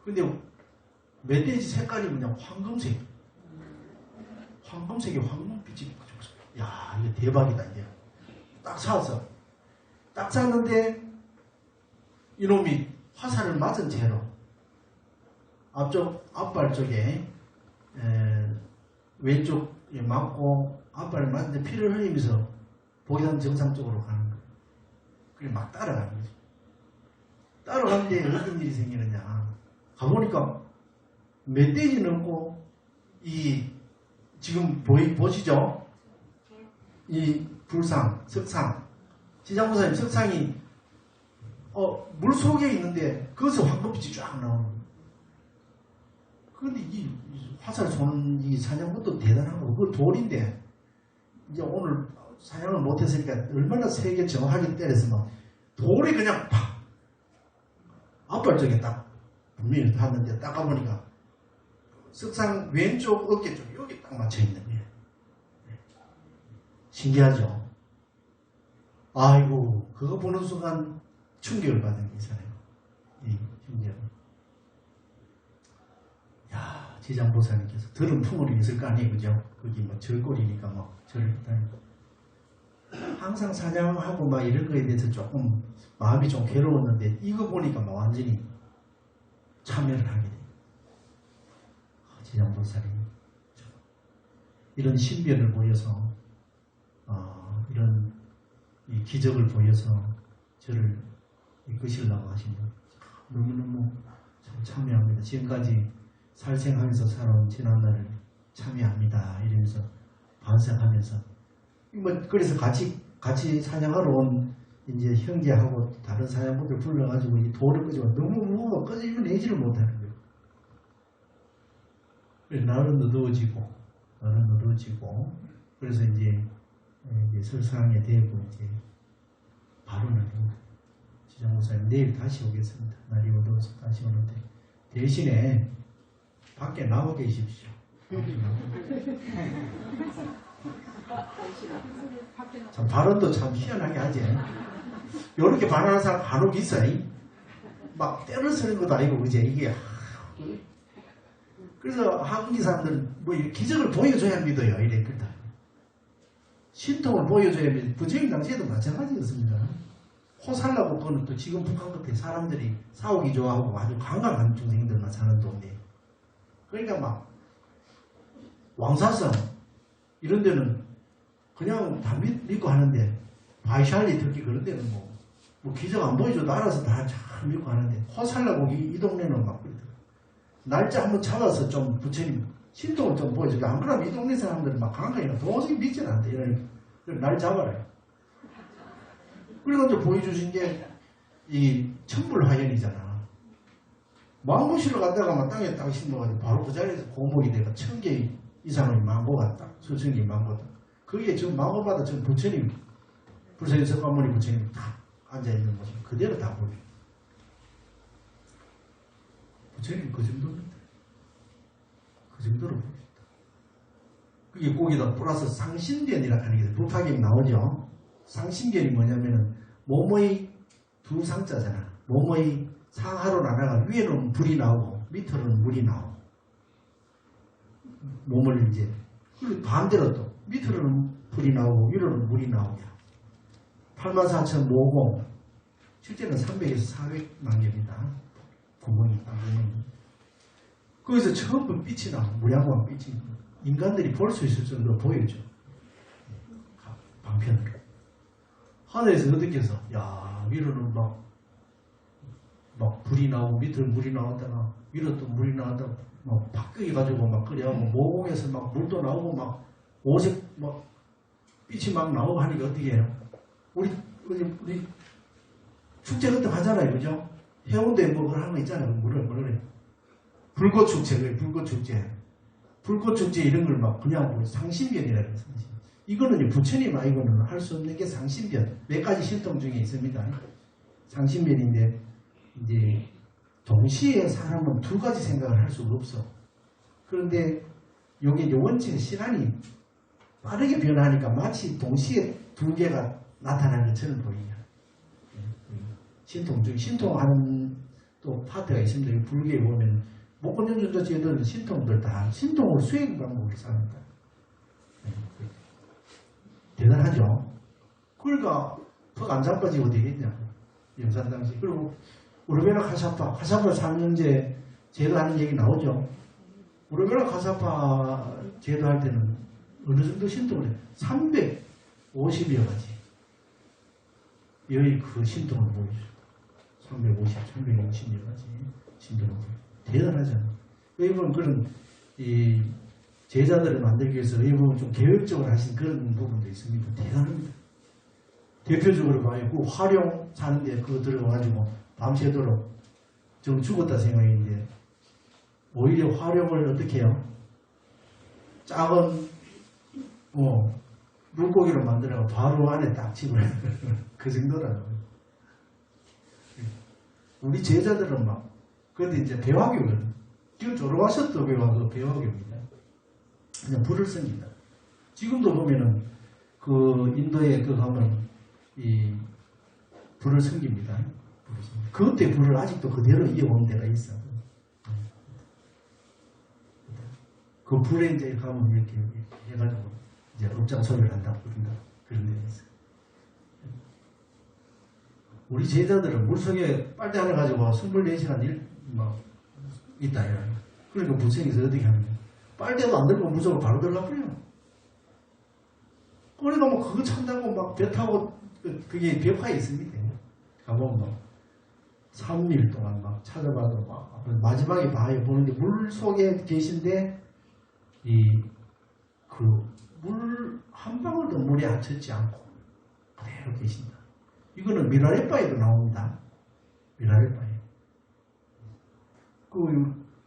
근데 멧돼지 색깔이 그냥 황금색. 황금색의 황금빛이, 야, 이게 대박이다, 이게. 딱 샀어. 딱 샀는데, 이놈이 화살을 맞은 채로, 앞발 쪽에, 왼쪽에 맞고, 앞발을 맞는데 피를 흘리면서 보이던 정상 쪽으로 가는 거예요. 그래, 막 따라가는 거죠. 따라가는데 어떤 일이 생기느냐. 가보니까, 멧돼지 넘고, 지금 보시죠? 이 불상, 석상. 지장보사님 석상이, 물 속에 있는데, 거기서 황금빛이 쫙 나오는 거예요. 그런데 이 화살 쏘는 이 사냥꾼도 대단한 거, 그거 돌인데, 이제 오늘 사냥을 못했으니까 얼마나 세게 정확하게 때렸으면, 돌이 그냥 팍! 앞발 쪽에 딱, 분명히 봤는데, 딱 가보니까, 석상 왼쪽 어깨 쪽 여기 딱 맞춰 있는 거예요. 신기하죠? 아이고, 그거 보는 순간 충격을 받은 게 있잖아요. 이 충격. 야, 지장보살님께서 들은 풍월이 있을 거 아니에요, 그죠? 거기 뭐 절골이니까 뭐 절을 다니고. 항상 사냥하고 막 이런 거에 대해서 조금 마음이 좀 괴로웠는데 이거 보니까 막 완전히 참여를 하게 돼요. 지장보살이 이런 신변을 보여서 이런 이 기적을 보여서 저를 이끄시려고 하신 분 너무너무 참 참여합니다. 지금까지 살생하면서 살아온 지난날을 참여합니다. 이러면서 반성하면서 그래서 같이 사냥하러 온 이제 형제하고 다른 사냥꾼들 불러가지고 이 돌을 끄지만 너무 무거워 끄집어내지를 못하는 거예요. 나는 어두워지고 그래서 이제 설상에 대고 이제 발언을 합니다. 지장보살님 내일 다시 오겠습니다. 날이 어두워서 다시 오는데 대신에 밖에 나와 계십시오. 참 발언도 참 희한하게 하지. 요렇게 발언하는 사람 간혹 있어. 막 때를 쓰는 것도 아니고 그제 이게. 그래서 한국인 사람들은 뭐 기적을 보여줘야 믿어요. 이랬거든. 신통을 보여줘야 믿어요. 부처님 당시에도 마찬가지였습니다. 호살라고 그거는 또 지금 북한 끝에 사람들이 싸우기 좋아하고 아주 강강한 중생들만 사는 동네. 그러니까 막 왕사성 이런 데는 그냥 다 믿고 하는데 바이샬리 특히 그런 데는 뭐 기적 안 보여줘도 알아서 다 잘 믿고 하는데 호살라고 이 동네는 막 그러더라고요. 날짜 한번 잡아서 좀 부처님 신통을 좀 보여주게. 안 그러면 이 동네 사람들은 막 강강이나 도저히 믿지는 않대. 이러니까 날 잡아라. 그래가지고 보여주신 게 이 천불화연이잖아. 망고실을 갔다가 막 땅에 딱 심어가지고 바로 그 자리에서 고목이 내가 1000개 이상의 망고가 딱 수천 개 망고다. 거기에 지금 망고마다 지금 부처님 불세인 석가모니 부처님이 딱 앉아있는 모습 그대로 다 보여. 부처님 그 정도입니다. 그 정도로 보입니다. 그게 거기다 플러스 상신변이라고 하는 게 불파경이 나오죠. 상신변이 뭐냐면은 몸의 두 상자잖아. 몸의 상하로 나눠가 위에는 불이 나오고 밑으로는 물이 나오고 몸을 이제 반대로 또 밑으로는 불이 나오고 위로는 물이 나오냐. 84,050 실제는 300에서 400만 개입니다. 구멍이 거기서 처음 빛이 나고 무량광 빛이 인간들이 볼 수 있을 정도로 보여줘. 방편으로 하늘에서 어떻게 해서 야 위로는 막 불이 나오고 밑으로 물이 나왔다가 위로 또 물이 나왔다가 막 바뀌게 가지고 막 그래 모공에서 막 물도 나오고 막 오색 막 빛이 막 나오고 하니까 어떻게 해요? 우리 축제 같은 거 하잖아요, 그죠? 해운대에 뭐 그런 거 있잖아요. 뭐라 그래? 불꽃축제, 그래, 불꽃축제. 불꽃축제 이런 걸 막 그냥 뭐 상신변이라 그래요, 상신. 이거는 부처님 아니고는 할 수 없는 게 상신변. 몇 가지 신통 중에 있습니다. 상신변인데, 이제, 동시에 사람은 두 가지 생각을 할 수가 없어. 그런데, 요게 이제 원체 시간이 빠르게 변하니까 마치 동시에 두 개가 나타나는 것처럼 보이냐. 신통 중, 신통하는 또 파트가 있습니다. 불교에 보면, 목건전전도제들은 신통들 다 신통을 수행 방법을 삽니다. 대단하죠. 그러니까 턱 안 자빠지고 되겠냐고. 영산 당시. 그리고 우르메라 카사파 3년제 제도하는 얘기 나오죠. 우르메라 카사파 제도할 때는 어느 정도 신통을 해요? 350여 가지. 여기 그 신통을 보여주죠. 350, 360여 가지 신통을 보여주죠. 대단하잖아요. 일본 그런 이 제자들을 만들기 위해서 일본은 좀 계획적으로 하신 그런 부분도 있습니다. 대단합니다. 대표적으로 봐요. 그 화룡 사는데 그거 들어가가지고 밤새도록 좀 죽었다 생각했는데 오히려 화룡을 어떻게 해요? 작은 물고기로 만들어서 바로 안에 딱 집어넣어요. 그 정도라고요. 우리 제자들은 막 근데 이제 배화교거든. 지금 졸업하셨도 배화교입니다. 그냥 불을 씁니다. 지금도 보면은 그 인도에 그 가면 이 불을 섬깁니다. 그때 불을 아직도 그대로 이어온 데가 있어. 그 불에 이제 가면 이렇게 해가지고 이제 업장 소리를 한다고 그런 데가 있어. 우리 제자들은 물속에 빨대 하나 가지고 24시간 있다. 그러니까 부처님께서 어떻게 하느냐. 빨대도 안 들고 무조건 바로 들어가 버려요. 그러니까 뭐 그거 찬다고 막 배 타고 그게 벽화에 있습니다. 가보면 뭐 3일 동안 막 찾아봐도 막 마지막에 봐요. 보는데 물 속에 계신데 물 한 방울도 물에 앉혀지 않고 그대로 계신다. 이거는 미라레바에도 나옵니다. 미라레바에.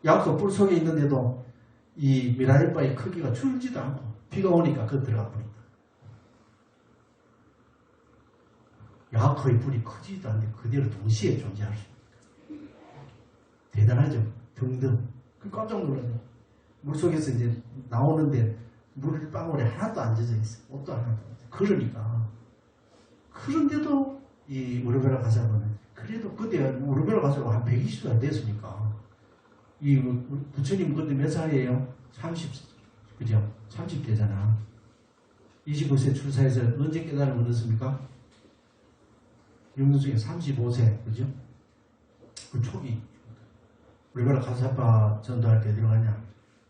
약속 불 속에 있는데도 이 미라레바의 크기가 줄지도 않고 비가 오니까 그 들어가 버린다. 야커의 불이 크지도 않는데 그대로 동시에 존재할 수 있다. 대단하죠. 등등. 깜짝 놀라죠. 물속에서 이제 나오는데 물방울에 하나도 안 젖어 있어. 옷도 하나도 안 젖어. 그러니까. 그런데도 이 우르베라 가사는 그래도 그때 우르베라 가사가 한 120살 됐으니까 이 부처님 그때 몇 살이에요? 그죠? 30대잖아. 29세 출사해서 언제 깨달음을 얻었습니까? 영도 중에 35세, 그죠? 그 초기. 우리가 가사파 전도할 때 들어가냐?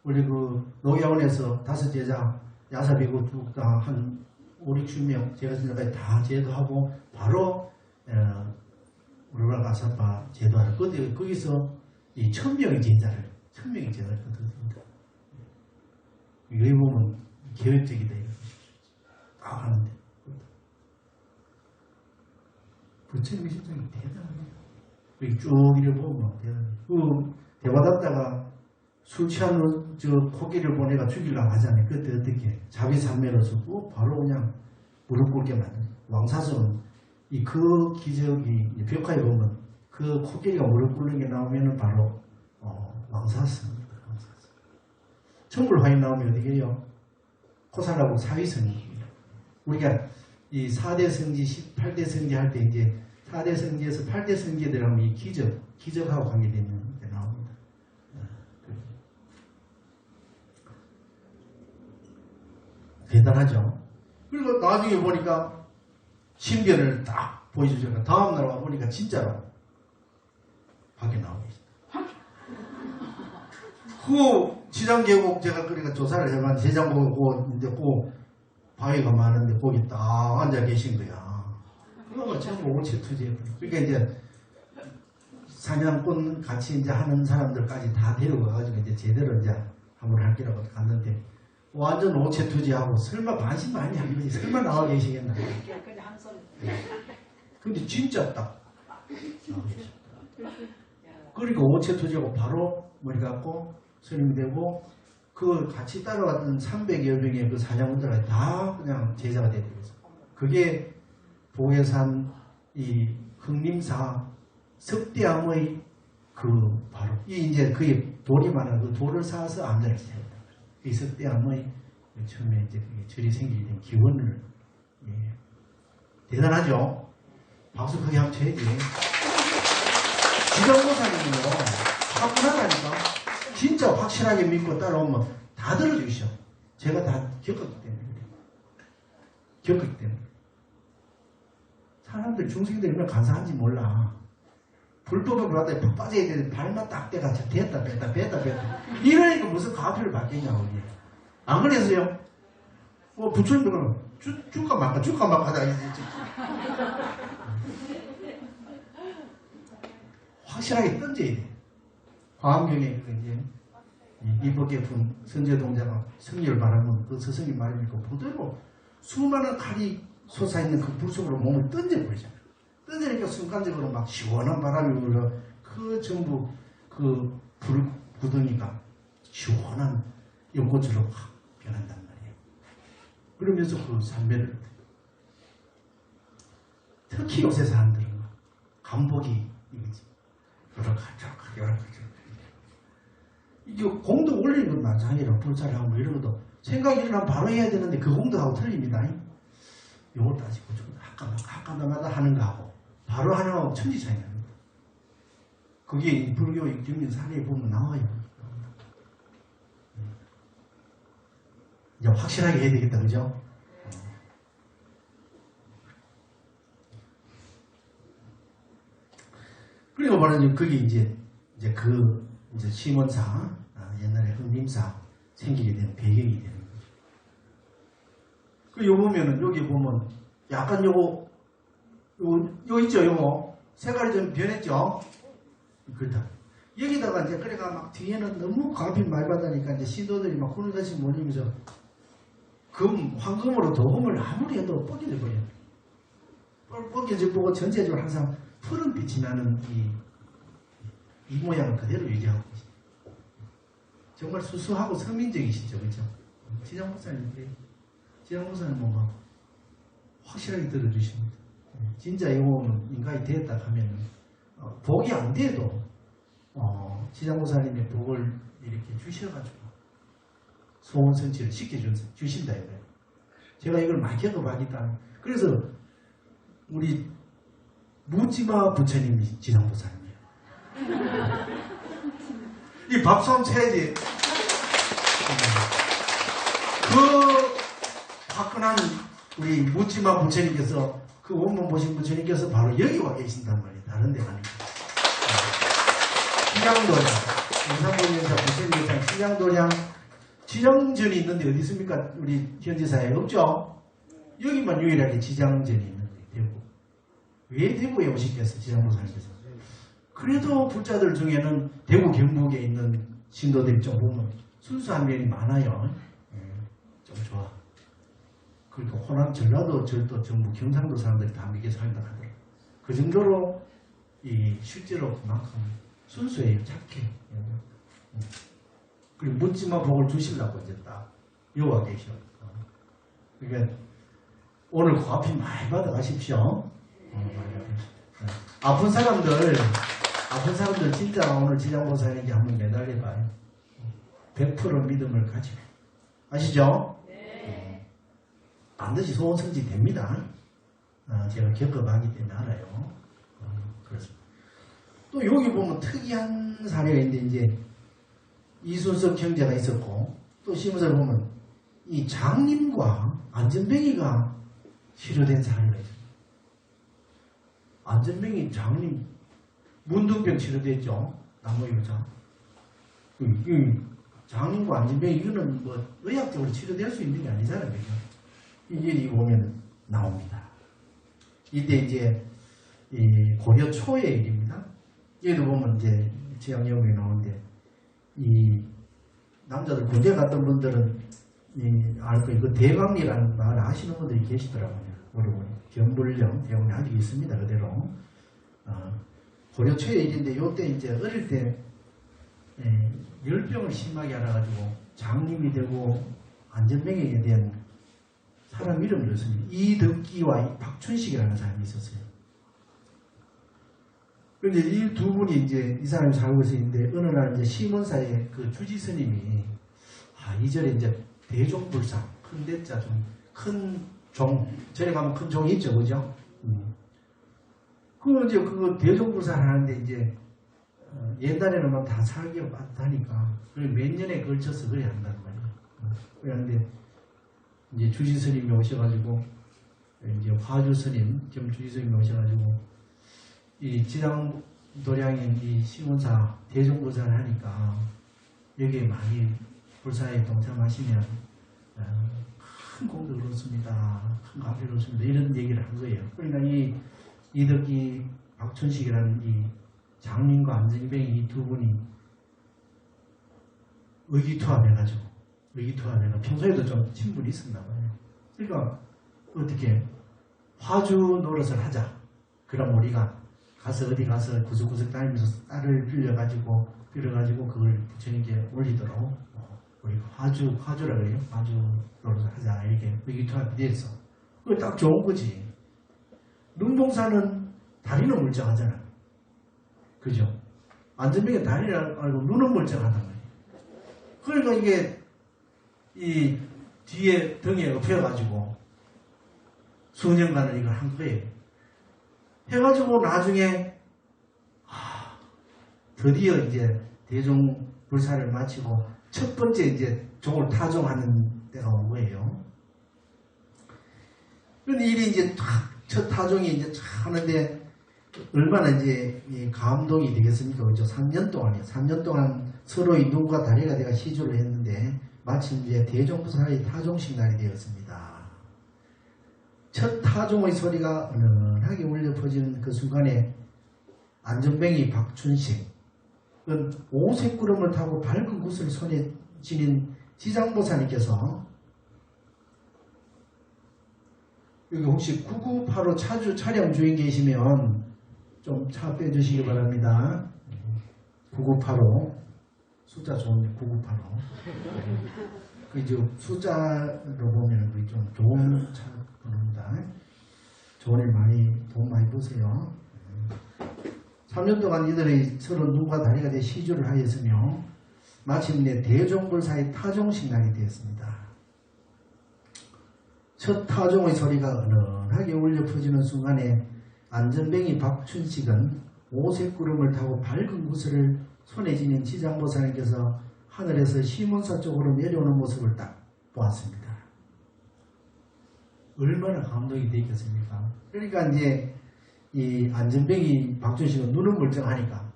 우리 그 노야원에서 5제자, 야사비고 한 5, 60명, 제가 지금까지 다 제도하고, 바로, 우리가 가사파 제도하는, 거기서 이 1000명의 제자를 거듭습니다. 여기 보면 계획적이다, 이거. 딱 하는데. 부처님의 신청이 대단해요. 쭉 이래 보면 대단해요. 대화답다가 술 취한 코끼리를 보내가 죽이려고 하잖아요. 그때 어떻게 자비산매로서 바로 그냥 무릎 꿇게 만드는 왕사성은 그 기적이 벽화에 보면 그 코끼리가 무릎 꿇는 게 나오면은 바로 왕사성입니다. 왕사성. 천불화인 나오면 어떻게 해요? 코살하고 사위성입니다. 우리가 이 4대 성지, 18대 성지 할 때 이제 4대 성지에서 8대 성지에 들어가면 이 기적하고 관계되는 게 나옵니다. 대단하죠? 그리고 나중에 보니까 신변을 딱 보여주잖아요. 다음날 와보니까 진짜로 밖에 나오고 있어요. 그 지장계곡 제가 그러니까 조사를 해봤는데 제장계곡 이제 그 바위가 많은데 거기 딱 앉아 계신 거야. 그거 전부 오체투지에. 그러니까 이제 사냥꾼 같이 이제 하는 사람들까지 다 데려가가지고 이제 제대로 이제 한번 할 기라고 갔는데 완전 오체투지하고 설마 반신반의한 거지. 설마 나와 계시겠나. 근데 진짜 딱 나와 계셨다. 그러니까 오체투지하고 바로 머리 감고 스님이 되고 그 같이 따라왔던 300여 명의 그 사냥꾼들이 다 그냥 제자가 되는 거죠. 그게 보혜산 이 흥림사 석대암의 바로 이제 그의 돌이 많은 그 돌을 쌓아서 암자를 세웠다. 이 석대암의 처음에 이제 그게 절이 생기게 된 기원을 대단하죠. 박수 크게 한번 쳐야지. 지정보살님은요, 확분하다니까. 진짜 확실하게 믿고 따라오면 다 들어주셔. 제가 다 겪었기 때문에 그래요. 겪었기 때문에. 사람들, 중생들이 얼마나 간사한지 몰라. 불법을 받아야 푹 빠져야 되는데 발만 딱 떼가 됐다 뺐다 뺐다 뺐다. 이러니까 무슨 가피를 받겠냐고. 이게. 안 그래서요? 부처님은 줄까 말까 하다. 확실하게 던져야 돼. 화엄경에 이제 이법계 분 선제동자가 승리를 바라면 그 스승이 말이니까 그대로 수많은 칼이 솟아있는 그 불 속으로 몸을 던져버리잖아요. 던지니까 순간적으로 막 시원한 바람이 불러 그 전부 그 불 구덩이가 시원한 연꽃으로 확 변한단 말이에요. 그러면서 그 삼매를 특히 요새 사람들은 감복이 이거지. 요렇게 이게 공덕 올리는 건 마찬가지로 불살하고 뭐 이런 것도 생각이 일어나면 바로 해야 되는데 그 공덕하고 틀립니다. 요걸 따지고 좀 학과마다 하는 거하고 바로 하는 거하고 천지 차이 납니다. 그게 불교 경륜 사례에 보면 나와요. 이제 확실하게 해야 되겠다, 그죠? 그리고 말하자면 그게 이제 심원사, 옛날에 흥림사 생기게 된 배경이 되는 거죠. 그 요 보면은 여기 보면 약간 요거 있죠, 요거 색깔이 좀 변했죠. 그렇다. 여기다가 이제 그래가 막 뒤에는 너무 과비 많이 받으니까 이제 신도들이 막 후는같이 몰리면서 황금으로 도금을 아무리 해도 뻑겨져 버려요. 뻑겨져 보고 전체적으로 항상 푸른 빛이 나는 이 모양을 그대로 유지하고 계십니다. 정말 수수하고 서민적이시죠, 그렇죠? 지장목사님인데 지장목사님 뭔가 확실하게 들어주십니다. 진짜 이거는 인간이 되었다 하면 복이 안 돼도 지장목사님의 복을 이렇게 주셔가지고 소원 성취를 시켜주신다 이거예요. 제가 이걸 많이 겪어봤기 때문에 그래서 우리 묻지마 부처님이 지장보살이에요. 이 밥솜 쳐야지. 그 화끈한 우리 묻지마 부처님께서 그 원문 보신 부처님께서 바로 여기 와 계신단 말이에요. 다른 데가 아니고. 지장도량, 인삼본연사 부처님께서 지장도량 지장전이 있는데 어디 있습니까? 우리 현지사에 없죠? 여기만 유일하게 지장전이 있는데 대구. 왜 대구에 오시겠어? 지장보살님께서. 그래도 불자들 중에는 대구 경북에 있는 신도들이 좀 보면 순수한 면이 많아요. 좀 좋아. 그러니까 호남, 전라도, 절도, 전북, 경상도 사람들이 다 믿게 살다 하더라고요. 그 정도로 실제로 그만큼 순수해요. 착해. 그리고 묻지마 복을 주시려고 이제 딱 여와 계셔. 그러니까 오늘 과피 많이 받아가십시오. 아픈 사람들 진짜 오늘 지장보살에게 한번 매달려봐요. 100% 믿음을 가지고. 아시죠? 네. 반드시 소원 성취 됩니다. 제가 겪어봤기 때문에 알아요. 그렇습니다. 또 여기 보면 특이한 사례가 있는데 이제 이순석 형제가 있었고 또 시무사를 보면 이 장님과 안전뱅이가 치료된 사례가 있습니다. 안전뱅이 장님 문둥병 치료됐죠. 나무효자. 장님과 안전뱅이 이거는 뭐 의학적으로 치료될 수 있는 게 아니잖아요. 그죠? 이게 보면 나옵니다. 이때 이제 이 고려 초의 일입니다. 여기도 보면 이제 지향여명이 나오는데 이 남자들 군대 갔던 분들은 알 거예요. 그 대강리라는 말을 아시는 분들이 계시더라고요. 여러분 경불령 대원이 아직 있습니다. 그대로. 고려 초의 일인데 요때 이제 어릴 때 열병을 심하게 알아가지고 장님이 되고 안전병에 대한 사람 이름을 넣었습니다. 이덕기와 박춘식이라는 사람이 있었어요. 그런데 이 두 분이 이제 이 사람이 살고 있었는데 어느 날 이제 시몬사의 그 주지 스님이 이 절에 이제 대종불상 큰 대자 좀 큰 종 절에 가면 큰 종이 있죠, 그죠? 그 이제 그거 대종불상 하는데 이제 옛날에는 막 다 살기 많다니까 몇 년에 걸쳐서 그래야 한단 말이에요. 그런데 이제 주지 스님이 오셔가지고 이제 화주 스님 겸 주지 스님이 오셔가지고 이 지장 도량인 이 시문사 대종불사를 하니까 여기에 많이 불사에 동참하시면 큰 공덕을 얻습니다. 큰 가치를 얻습니다. 이런 얘기를 한 거예요. 그러니까 이 이덕기 박춘식이라는 이 장민과 안전뱅이 이 두 분이 의기투합해가지고 평소에도 좀 친분이 있었나 봐요. 그러니까 어떻게 화주 노릇을 하자. 그럼 우리가 가서 어디 가서 구석구석 다니면서 쌀을 빌려가지고 그걸 부처님께 올리도록 우리 화주라 그래요. 화주 노릇을 하자. 이렇게 의기투합이 돼서 그거 딱 좋은 거지. 눈봉사는 다리는 멀쩡하잖아. 그죠? 안전병에 다리를 알고 눈은 멀쩡하단 말이에요. 그러니까 이게 이 뒤에 등에 엎여가지고 수년간을 이걸 한 거예요. 해가지고 나중에 드디어 이제 대종불사를 마치고 첫 번째 이제 종을 타종하는 때가 온 거예요. 그런데 일이 이제 첫 타종이 이제 하는데 얼마나 이제 감동이 되겠습니까? 그죠? 3년 동안이요. 3년 동안 서로의 눈과 다리가 내가 시주를 했는데 마침 이제 대종불사의 타종식 날이 되었습니다. 첫 타종의 소리가 은은하게 울려 퍼지는 그 순간에 안전뱅이 박춘식, 오색구름을 타고 밝은 구슬을 손에 지닌 지장보사님께서 여기 혹시 9985 차주 차량 주행 계시면 좀 차 빼주시기 바랍니다. 9985 숫자 좋은데 9985 그 이제 숫자로 보면 그게 좀 좋은 차 번호입니다. 좋은 일 돈 많이 버세요. 3년 동안 이들의 서로 눈과 다리가 돼 시주를 하였으며 마침내 대종불사의 타종식 날이 되었습니다. 첫 타종의 소리가 은은하게 울려 퍼지는 순간에 안전뱅이 박춘식은 오색구름을 타고 밝은 구슬을 손에 지닌 지장보사님께서 하늘에서 시문사 쪽으로 내려오는 모습을 딱 보았습니다. 얼마나 감동이 되겠습니까? 그러니까 이제 이 안전뱅이 박춘식은 눈은 멀쩡하니까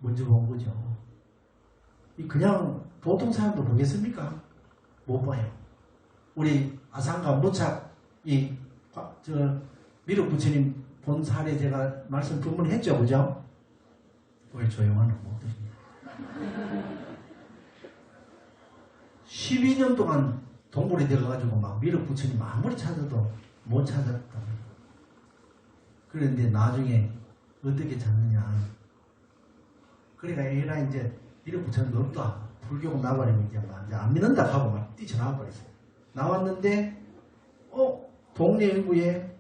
먼저 본 거죠. 그냥 보통 사람도 보겠습니까? 못 봐요. 우리 아산가 무착 미륵 부처님 본 사례 제가 말씀 두 번 했죠, 그죠? 왜 조용하나 못 드십니까? 12년 동안 동굴에 들어가가지고 막 미륵 부처님 아무리 찾아도 못 찾았다. 그런데 나중에 어떻게 찾느냐? 그러니까 얘가 이제 미륵 부처님 없다. 불교가 나버리면 이제 안 믿는다 하고 막 뛰쳐나와버렸어요. 나왔는데 동네 일부에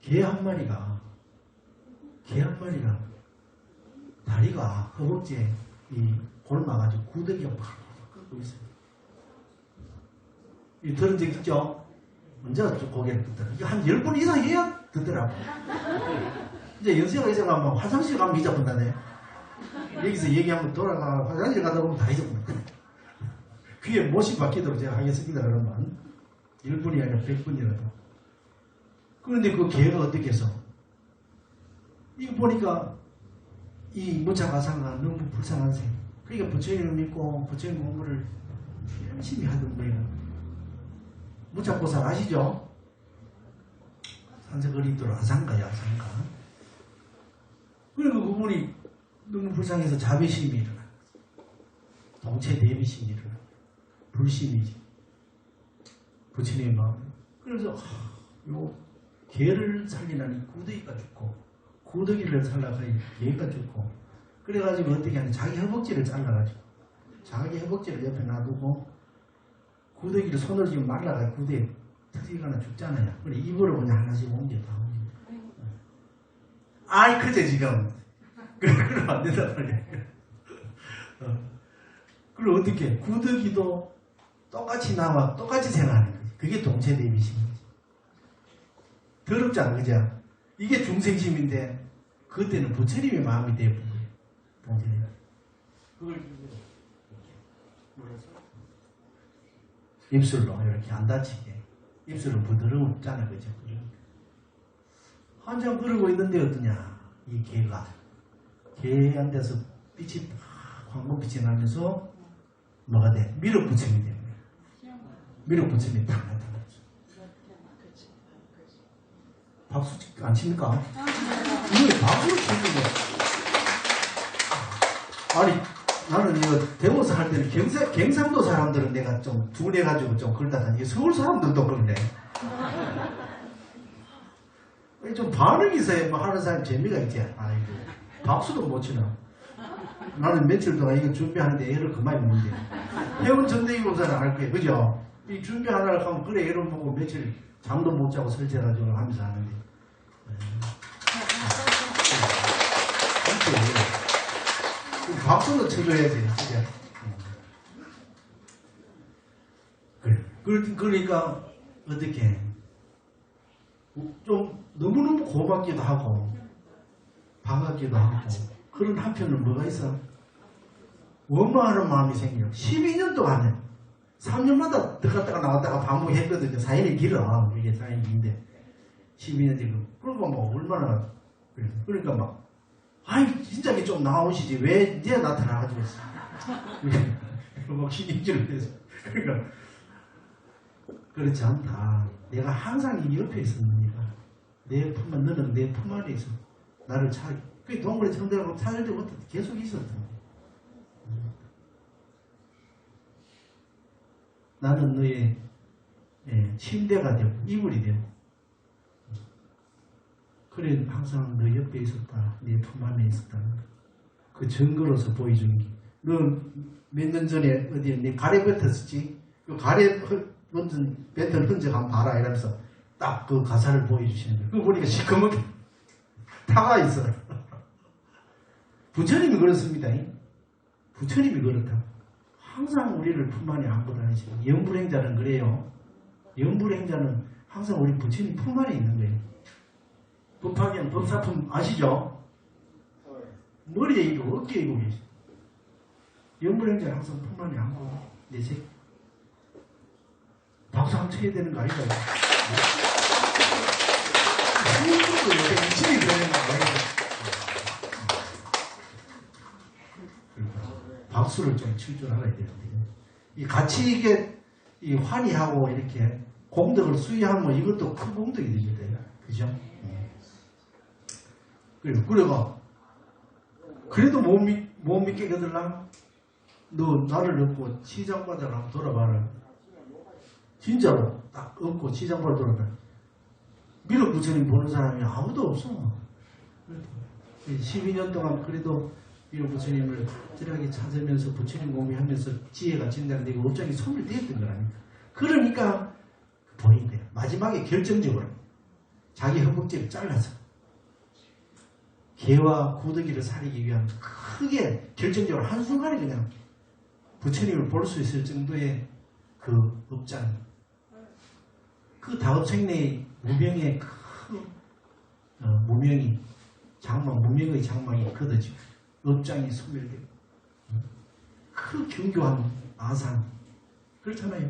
개 한 마리가 다리가 허벅지에 골마가지고 구더기가 팍 끓고 있어요. 이 들은 적 있죠? 언제 고개를 끄더라. 이거 한 10번 이상 해야 듣더라고. 이제 연세가 있어가면 화장실 가면 잊어본다네. 여기서 얘기하면 돌아가 화장실 가다 보면 다 잊어본다. 귀에 못이 박히도록 제가 하겠습니다. 그러면 1분이 아니라 100분이라도. 그런데 그 개가 어떻게 해서 이거 보니까 이 무차가상가 너무 불쌍한 셈. 그러니까 부처님을 믿고 부처님 공부를 열심히 하던 거예요. 무차보살 아시죠? 산세거리도로 아상가야 아상가. 그리고 그분이 너무 불쌍해서 자비심이 일어나. 동체 대비심이 일어나. 불심이지. 부처님의 마음. 그래서 요 개를 살리라니 구더기가 죽고 구더기를 살라가니 개가 죽고 그래가지고 어떻게 하냐 자기 허벅지를 잘라가지고 자기 허벅지를 옆에 놔두고 구더기를 손으로 지금 말라가 구더기 터지거나 죽잖아요. 그래 입으로 그냥 하나씩 옮겨 다 옮겨. 아이 그제 지금 그러면 안 된단 말이야. 그리고 어떻게 구더기도 똑같이 나와 똑같이 생각하는 거지. 그게 동체대비심이지. 더럽지 않아 그죠? 이게 중생심인데 그때는 부처님의 마음이 되어버린 거예요. 동체대비. 그걸 몰라서 입술로 이렇게 안 다치게. 입술은 부드럽잖아, 그죠? 한참 그러고 있는데 어떠냐? 이 개가 개한테서 빛이 팍 황금빛이 나면서 뭐가 돼? 미륵부처이 되는 거야. 미륵부처이 딱 나타났어. 박수 안 칩니까? 이거 박수를 치는 거야. 아니 나는 이거 대모사 할 때는 경상도 사람들은 내가 좀 둔해가지고 좀 그러다가 이게 서울 사람들도 그러네. 좀 반응이 있어야 뭐 하는 사람 재미가 있지. 아이고 박수도 못 치나. 나는 며칠 동안 이거 준비하는데 애를 그만 먹는데. 회원 전대기 검사는 알 거예요. 그죠? 이 준비하다가 가면 그래 애를 먹고 며칠 잠도 못 자고 설치해가지고 하면서 하는데. 박수도 쳐줘야지. 그죠? 그래. 그러니까 어떻게 좀 너무너무 고맙기도 하고 반갑기도 하고 그런 한편은 뭐가 있어? 원망하는 마음이 생겨요. 12년 동안에 3년마다 들어갔다가 나왔다가 반복했거든요. 사연이 길어. 이게 사연이 긴데 12년 지금 그러니까 뭐 얼마나 그러니까 막 아이 진짜 좀 나오시지 왜 이제 나타나가지고 있어. 막 신임질을 해서 그러니까 그렇지 않다. 내가 항상 이 옆에 있었느니까 내 품만 너는 내 품 안에 있어. 나를 찾. 그 동물의 정대하고 찾을 때부터 계속 있었던 거야. 나는 너의 침대가 되고 이불이 되고 그래 항상 너 옆에 있었다. 내 품 안에 있었다. 그 증거로서 보여주는 게. 너 몇 년 전에 어디에 네 가래 뱉었었지? 그 가래 뱉은 흔적 한번 봐라 이러면서 딱 그 가사를 보여주시는 거예요. 그거 보니까 시커멓게 타가 있어. 부처님이 그렇습니다. 부처님이 그렇다. 항상 우리를 품 안에 안고 다니시고 영불행자는 그래요. 영불행자는 항상 우리 부처님 품 안에 있는 거예요. 법화경 법사품 아시죠? 머리에 이고 어깨에 이고 계시. 영불행자는 항상 품 안에 안고 내 새. 박수 한번 쳐야 되는 거 아닌가요? 아무것도 요새 이침이 되는 거 아니에요? 박수를 좀 칠 줄 알아야 되는데. 이 같이 이게 이 환희하고 이렇게 공덕을 수여하면 이것도 큰 공덕이 됩니다. 그죠? 그래가 그래도 못 믿게 거들라? 너 나를 얻고 시장바다를 한번 돌아봐라. 진짜로 딱 얻고 시장바다를 돌아봐라. 미륵 부처님 보는 사람이 아무도 없어. 12년 동안 그래도 미륵 부처님을 찌라게 찾으면서 부처님 공부하면서 지혜가 진단되고 업장이 손을 떼었던 거라니까. 그러니까 보인 거야. 마지막에 결정적으로 자기 허벅지를 잘라서 개와 구더기를 살리기 위한 크게 결정적으로 한순간에 그냥 부처님을 볼 수 있을 정도의 그 업장, 그 다업생내의 무명의 큰 무명이 장막, 무명의 장막이 걷어지고 업장이 소멸되고 그 견고한 아상 그렇잖아요.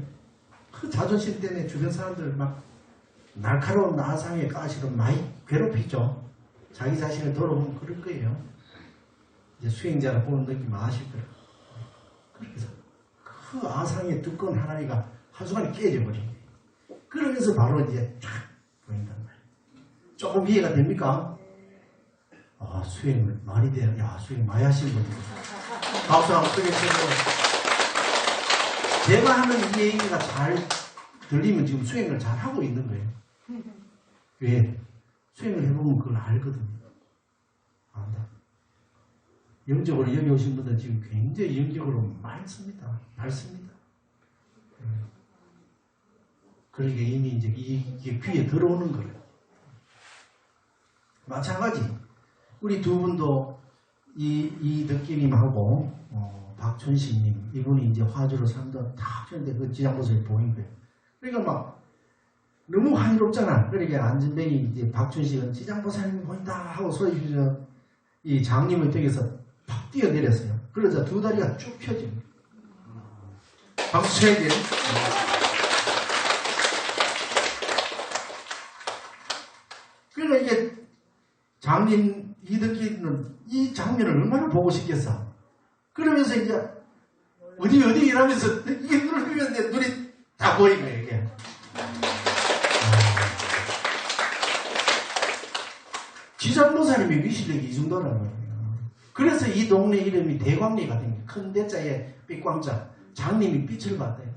그 자존심 때문에 주변 사람들 막 날카로운 아상의 가시로 많이 괴롭히죠. 자기 자신을 돌아보면 그럴 거예요. 이제 수행자를 보는 느낌 아실 거예요. 그래서 그 아상의 두꺼운 하나니가 한순간에 깨져버린 거예요. 그러면서 바로 이제 쫙 보인단 말이에요. 조금 이해가 됩니까? 아, 수행을 많이 돼요. 야, 수행 많이 하시는 분들. 박수 한번 크게 쳐서. 제가 하는 이 얘기가 잘 들리면 지금 수행을 잘 하고 있는 거예요. 왜? 수행을 해보면 그걸 알거든요. 안다. 영적으로 여기 오신 분들 지금 굉장히 영적으로 많습니다. 많습니다. 그러니까 이미 이제 이게 귀에 들어오는 거예요. 마찬가지. 우리 두 분도 이 덕기님하고 박춘식님 이분이 이제 화주로 삼던 탁 했는데 그 지장보살이 보인 거예요. 그러니까 막 너무 환희롭잖아. 그러니까 안전뱅이 이제 박춘식은 지장보살님 보인다 하고 소리 지르서 이 장님의 덕에서 팍 뛰어내렸어요. 그러자 두 다리가 쭉 펴집니다. 박수 쳐야지. 그러니까 이게 장님 이덕기는 이 장면을 얼마나 보고 싶겠어. 그러면서 이제 어디 이러면서 이게 눈을 뜨면 눈이 다 보인 거예요, 이게. 지장모사님의 위시력이 이 정도라는 거예요. 그래서 이 동네 이름이 대광리가 된 거예요. 큰 대자에 빛광자. 장님이 빛을 받아요.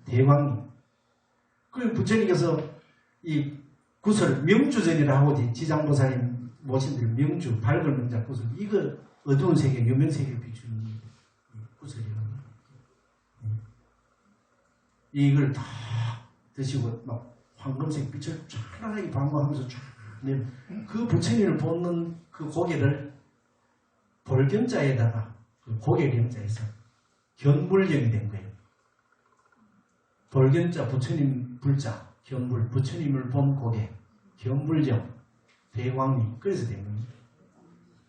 대광리. 그 부처님께서 이 구설, 명주전이라고 하고 지장모사님 모신 들 명주, 밝은 명자 구설. 이거 어두운 세계, 유명세계를 비추는 구설이거든요. 이걸 다 드시고 막 황금색 빛을 찬란하게 방광하면서 쫙 그 부처님을 보는 그 고개를 볼견자에다가 그 고개견자에서 견불견이 된 거예요. 볼견자 부처님 불자 견불 부처님을 본 고개 견불견 대광리 그래서 된 겁니다.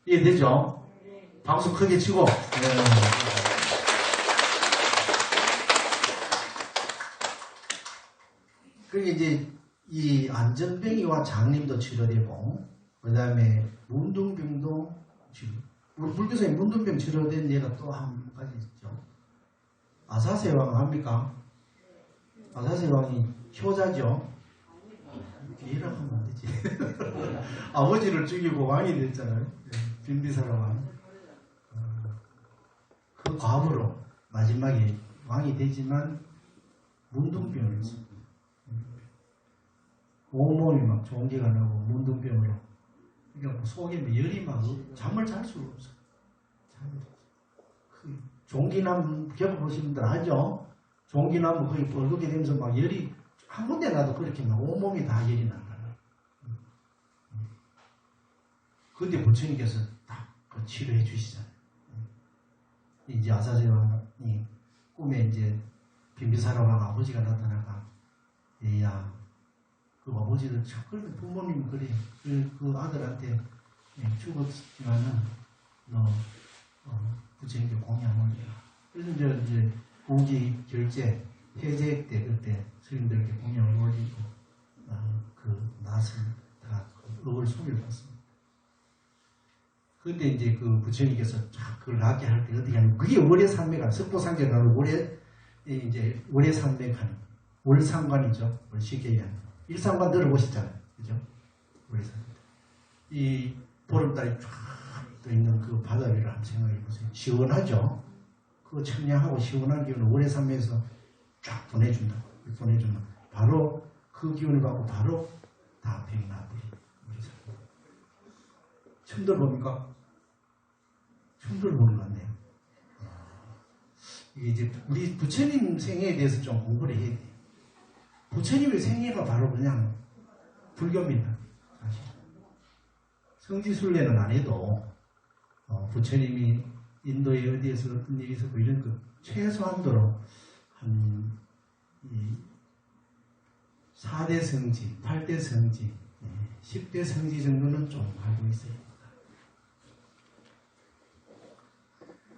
이해되죠? 박수 크게 치고 그게 이제 이 안전병이와 장님도 치료되고 그 다음에 문둥병도 치료. 우리 불교사에 문둥병 치료된 예가 또 한 가지 있죠. 아사세왕 합니까? 아사세왕이 효자죠. 이라고 하면 안 되지. 아버지를 죽이고 왕이 됐잖아요. 빈비사라 왕. 그 과부로 마지막에 왕이 되지만 문둥병을 했습니다. 온몸이 막 종기가 나고 문둥병으로 그러니까 속에 열이 막 잠을 잘 수가 없어. 그 종기나무 겪어보신 분들 알죠? 종기나무 거의 벌겋게 되면서 막 열이 한 군데 나도 그렇게 막 온몸이 다 열이 난다. 그때 부처님께서 딱 그 치료해 주시잖아요. 이제 아사세왕이 꿈에 이제 빈비사라 왕 아버지가 나타나가 얘야 그 아버지는 그런데 부모님 그래 그 아들한테 죽었지만은 너 부처님께 공양 올려라. 그래서 이제 공기 결제 해제 때 그때 스님들께 공양을 올리고 그 낫을 다 억을 소리를 봤습니다. 근데 이제 그 부처님께서 그걸 낫게 할 때 어떻게 하냐면 그게 월해산맥한 석보상제라는 이제 월해산맥한 월상관이죠. 쉽게 얘기하면 일상관 들어보셨잖아요. 그죠? 이 보름달이 쫙 떠 있는 그 바다 위를 한번 생각해 보세요. 시원하죠? 그 청량하고 시원한 기운을 월해산맥에서 쫙 보내준다. 바로 그 기운을 받고 바로 다 병이 나버려요. 처음 들어봅니까? 처음 들어보는 것 같네요. 이게 이제 우리 부처님 생애에 대해서 좀 공부를 해야 돼요. 부처님의 생애가 바로 그냥 불교입니다. 사실. 성지순례는 안 해도 부처님이 인도에 어디에서 어떤 일이 있었고 이런 그 최소한도로 한 4대 성지, 8대 성지, 10대 성지 정도는 좀 알고 있어요.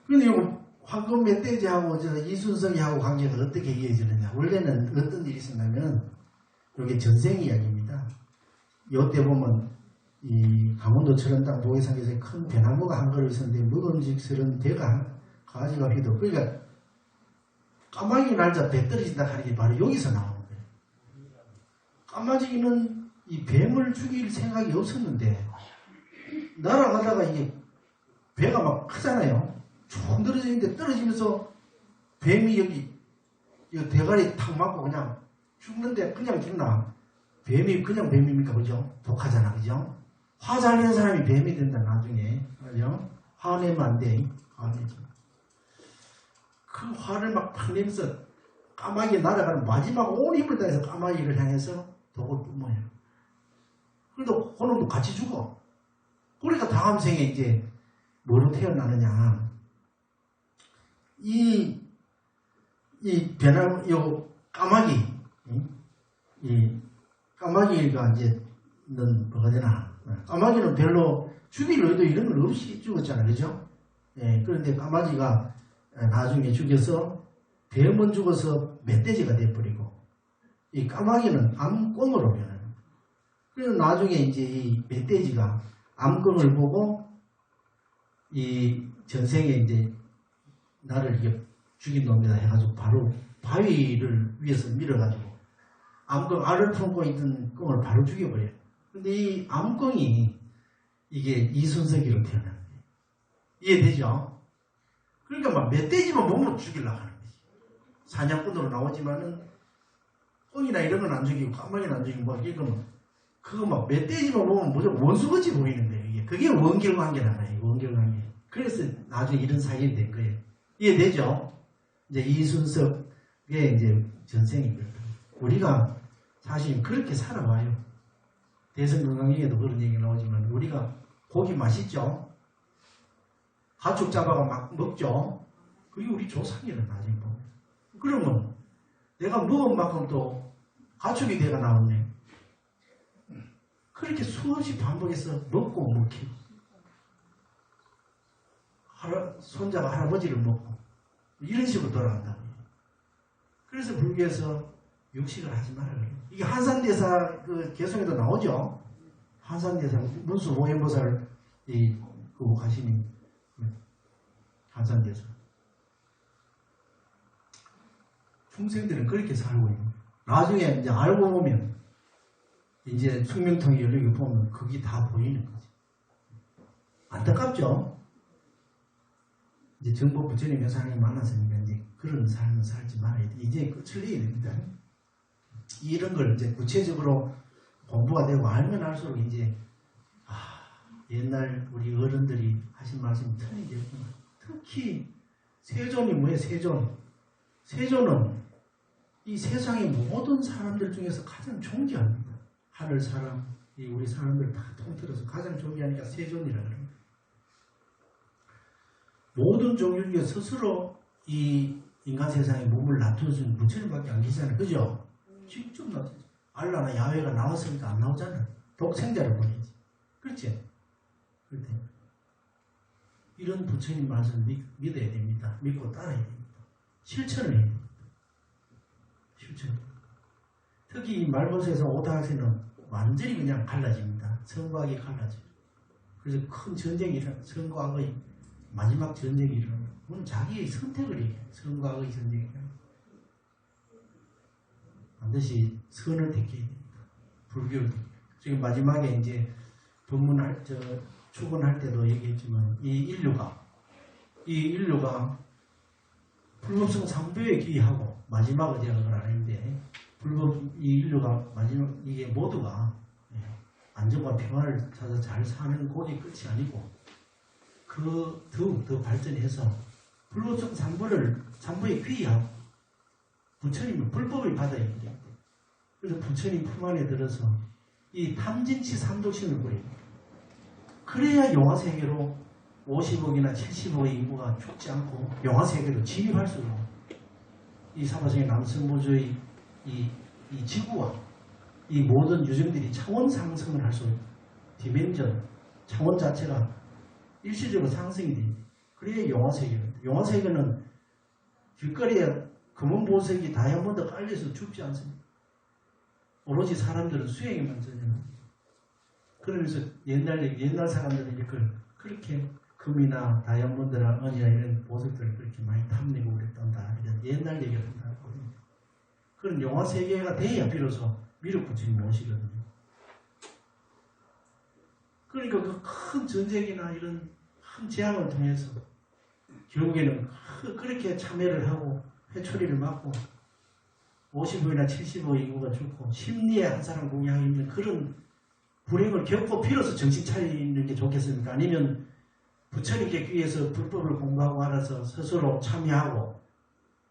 그런데 이거 황금 멧돼지하고 이순성이하고 관계가 어떻게 이어지느냐. 원래는 어떤 일이 있었냐면 이게 전생 이야기입니다. 이때 보면 이 강원도 철원당 모계산에서 큰 대나무가 한 그루 있었는데 묵은직스런 대가 가지가 휘도 그러니까 까마귀 날자 배 떨어진다 하는 게 바로 여기서 나오는 거예요. 까마귀는 이 뱀을 죽일 생각이 없었는데 날아가다가 이게 배가 막 크잖아요. 쭉 떨어지는데 떨어지면서 뱀이 여기 대가리 탁 맞고 그냥 죽는데 그냥 죽나? 뱀이 그냥 뱀입니까? 그죠? 독하잖아. 그죠? 화 잘 내는 사람이 뱀이 된다 나중에. 그죠? 화내면 안 돼. 화내지. 그 화를 막 팍 내면서 까마귀 날아가는 마지막 온 힘을 다해서 까마귀를 향해서 독을 뿜어요. 그래도 그놈도 같이 죽어. 그러니까 다음 생에 이제 뭐로 태어나느냐. 이 배나무, 까마귀, 이 까마귀가 이제는 뭐가 되나. 까마귀는 별로 죽일 의도 이런 건 없이 죽었잖아요. 그죠? 예, 그런데 까마귀가 나중에 죽여서 뱀은 죽어서 멧돼지가 돼버리고 이 까마귀는 암꽁으로 변해요. 그래서 나중에 이제 이 멧돼지가 암금을 보고 이 전생에 이제 나를 이게 죽인 놈이다 해가지고 바로 바위를 위에서 밀어가지고 암금 알을 품고 있던 꽁을 바로 죽여버려요. 근데 이 암꽁이 이게 이순석이로 태어난 거예요. 이해되죠? 그러니까 막 멧돼지만 보면 죽이려고 하는 거지. 사냥꾼으로 나오지만은 꽁이나 이런 건 안 죽이고 까마귀는 안 죽이고 막 이거 그거 막 멧돼지만 보면 무조건 원수같이 보이는 거예요. 이게. 그게 원결관계란 말이에요. 원결관계. 그래서 나중에 이런 사연이 된 거예요. 이해되죠? 이제 이순석의 이제 전생입니다. 우리가 사실 그렇게 살아와요. 대성건강에도 그런 얘기 나오지만 우리가 고기 맛있죠? 가축 잡아가 막 먹죠? 그게 우리 조상이란 나중에 보면. 그러면 내가 먹은 만큼 또 가축이 돼가 나오네. 그렇게 수없이 반복해서 먹고 먹히고 손자가 할아버지를 먹고 이런 식으로 돌아간다. 그래서 불교에서 육식을 하지 말아요. 이게 한산대사 그 개성에도 나오죠. 한산대사 문수 모현보살 그 가시는 한산대사. 중생들은 그렇게 살고 있는. 나중에 이제 알고 보면 이제 숙명통이 열리고 보면 그게 다 보이는 거지. 안타깝죠? 이제 정보 부처님 여사님이 만났으니까 이제 그런 삶을 살지 말아야 돼. 이제 끝을 내야 됩니다. 이런 걸 이제 구체적으로 공부가 되고 알면 알수록 이제 옛날 우리 어른들이 하신 말씀이 틀리겠구나. 특히 세존이 뭐예요? 세존. 세존은 이 세상의 모든 사람들 중에서 가장 존귀합니다. 하늘 사람, 우리 사람들 다 통틀어서 가장 존귀하니까 세존이라 그럽니다. 모든 종류 중에 스스로 이 인간 세상에 몸을 놔둘 수 있는 부처님밖에 안 계시잖아요. 그죠? 직접 놔두죠. 알라나 야훼가 나왔으니까 안 나오잖아요. 독생자를 보내지. 그렇지? 그렇대. 이런 부처님 말씀 믿어야 됩니다. 믿고 따라야 됩니다. 실천을 해야 됩니다. 실천. 특히 이 말벌에서 오다하세는 완전히 그냥 갈라집니다. 선과학이 갈라져요. 그래서 큰 전쟁이 일어나, 선과학의 마지막 전쟁이 일어나. 그건 자기의 선택을 해요. 선과학의 전쟁이 일어나. 반드시 선을 택해야 됩니다. 불교를. 지금 마지막에 이제 법문할, 출근할 때도 얘기했지만, 이 인류가 불법성 3배에 기하고, 마지막을 제가 그걸 안 했는데, 이 인류가 마지막, 이게 모두가 안정과 평화를 찾아 잘 사는 곳이 끝이 아니고, 더욱 더 발전해서, 불법성 3부에 귀하고, 부처님은 불법을 받아야 됩니다. 그래서 부처님 품 안에 들어서 이 탐진치 삼도심을 부립니다. 그래야 용화세계로 50억이나 70억의 인구가 죽지 않고 용화세계로 진입할 수 있는 이 사바성의 남성부주의 이 지구와 이 모든 유정들이 차원 상승을 할 수 있는 디멘전, 차원 자체가 일시적으로 상승이 됩니다. 그래야 용화세계입니다. 용화세계는 길거리에 금은 보석이 다이아몬드 깔려서 죽지 않습니다. 오로지 사람들은 수행에만 전념합니다. 그러면서 옛날 사람들은 이걸 그렇게 금이나 다이아몬드나 은이나 이런 보석들을 그렇게 많이 탐내고 그랬단다. 이런 옛날 얘기를 한다고. 그런 영화 세계가 돼야 비로소 미륵 부처님이 오시거든요. 그러니까 그 큰 전쟁이나 이런 큰 재앙을 통해서 결국에는 그렇게 참여를 하고 회초리를 맞고 50억이나 70억 인구가 죽고 심리에 한 사람 공양이 있는 그런 불행을 겪고 비로소 정신 차리는 게 좋겠습니까? 아니면 부처님께 귀해서 불법을 공부하고 알아서 스스로 참여하고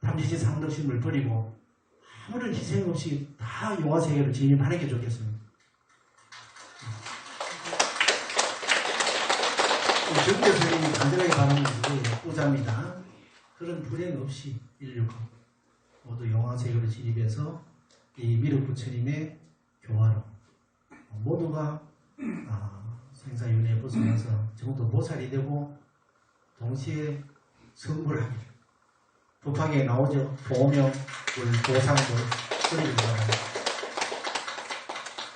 탐진치 상도심을 버리고 아무런 희생 없이 다 용화세계로 진입하는 게 좋겠습니다. 정대 스님이 간절하게 바라는 게 부자입니다. 그런 불행 없이 인류가 모두 용화세계로 진입해서 이 미륵 부처님의 교화로 모두가 생사윤회에 벗어나서 정도 보살이 되고 동시에 성불 하기를 법화계에 나오죠. 보명, 도상불 그러기를 바랍니다.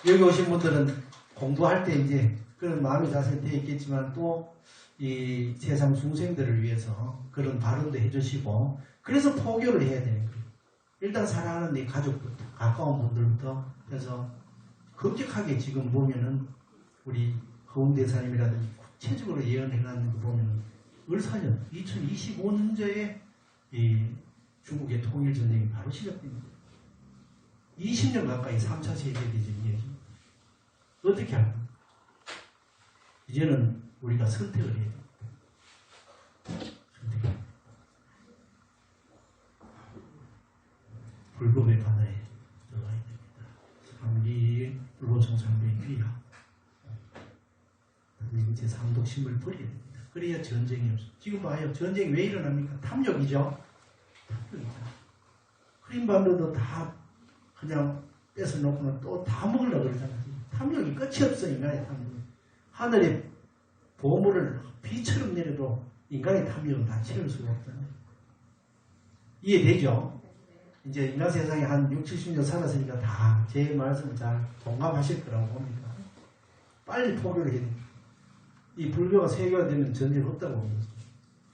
여기 오신 분들은 공부할 때 이제 그런 마음의 자세가 되어 있겠지만 또 이 세상 중생들을 위해서 그런 발언도 해주시고 그래서 포교를 해야 되는 거예요. 일단 사랑하는 네 가족부터 가까운 분들부터 해서 급격하게 지금 보면은 우리 허운대사님이라든지 구체적으로 예언해놨는 거 보면 을사년 2025년도에 이 중국의 통일전쟁이 바로 시작됩니다. 20년 가까이 3차 세계대전이 어떻게 할까? 이제는 우리가 선택을 해야 됩니다. 선택. 불법의 바다에 들어가야 됩니다. 삼리 불보청산부의 귀하. 이제 삼독심을 버려야 됩니다. 그래야 전쟁이 없어. 지금 봐요. 전쟁이 왜 일어납니까? 탐욕이죠. 탐욕이죠. 크림반도도 다 그냥 뺏어놓고는 또 다 먹으려고 그러잖아요. 탐욕이 끝이 없어, 인간의 탐욕이. 하늘에 보물을 비처럼 내려도 인간의 탐욕은 다 채울 수가 없잖아요. 이해되죠? 이제 인간 세상에 한 60, 70년 살았으니까 다 제 말씀을 잘 동감하실 거라고 봅니다. 빨리 포교를 해야 됩니다. 이 불교가 세계화되면 전쟁 없다고 봅니다.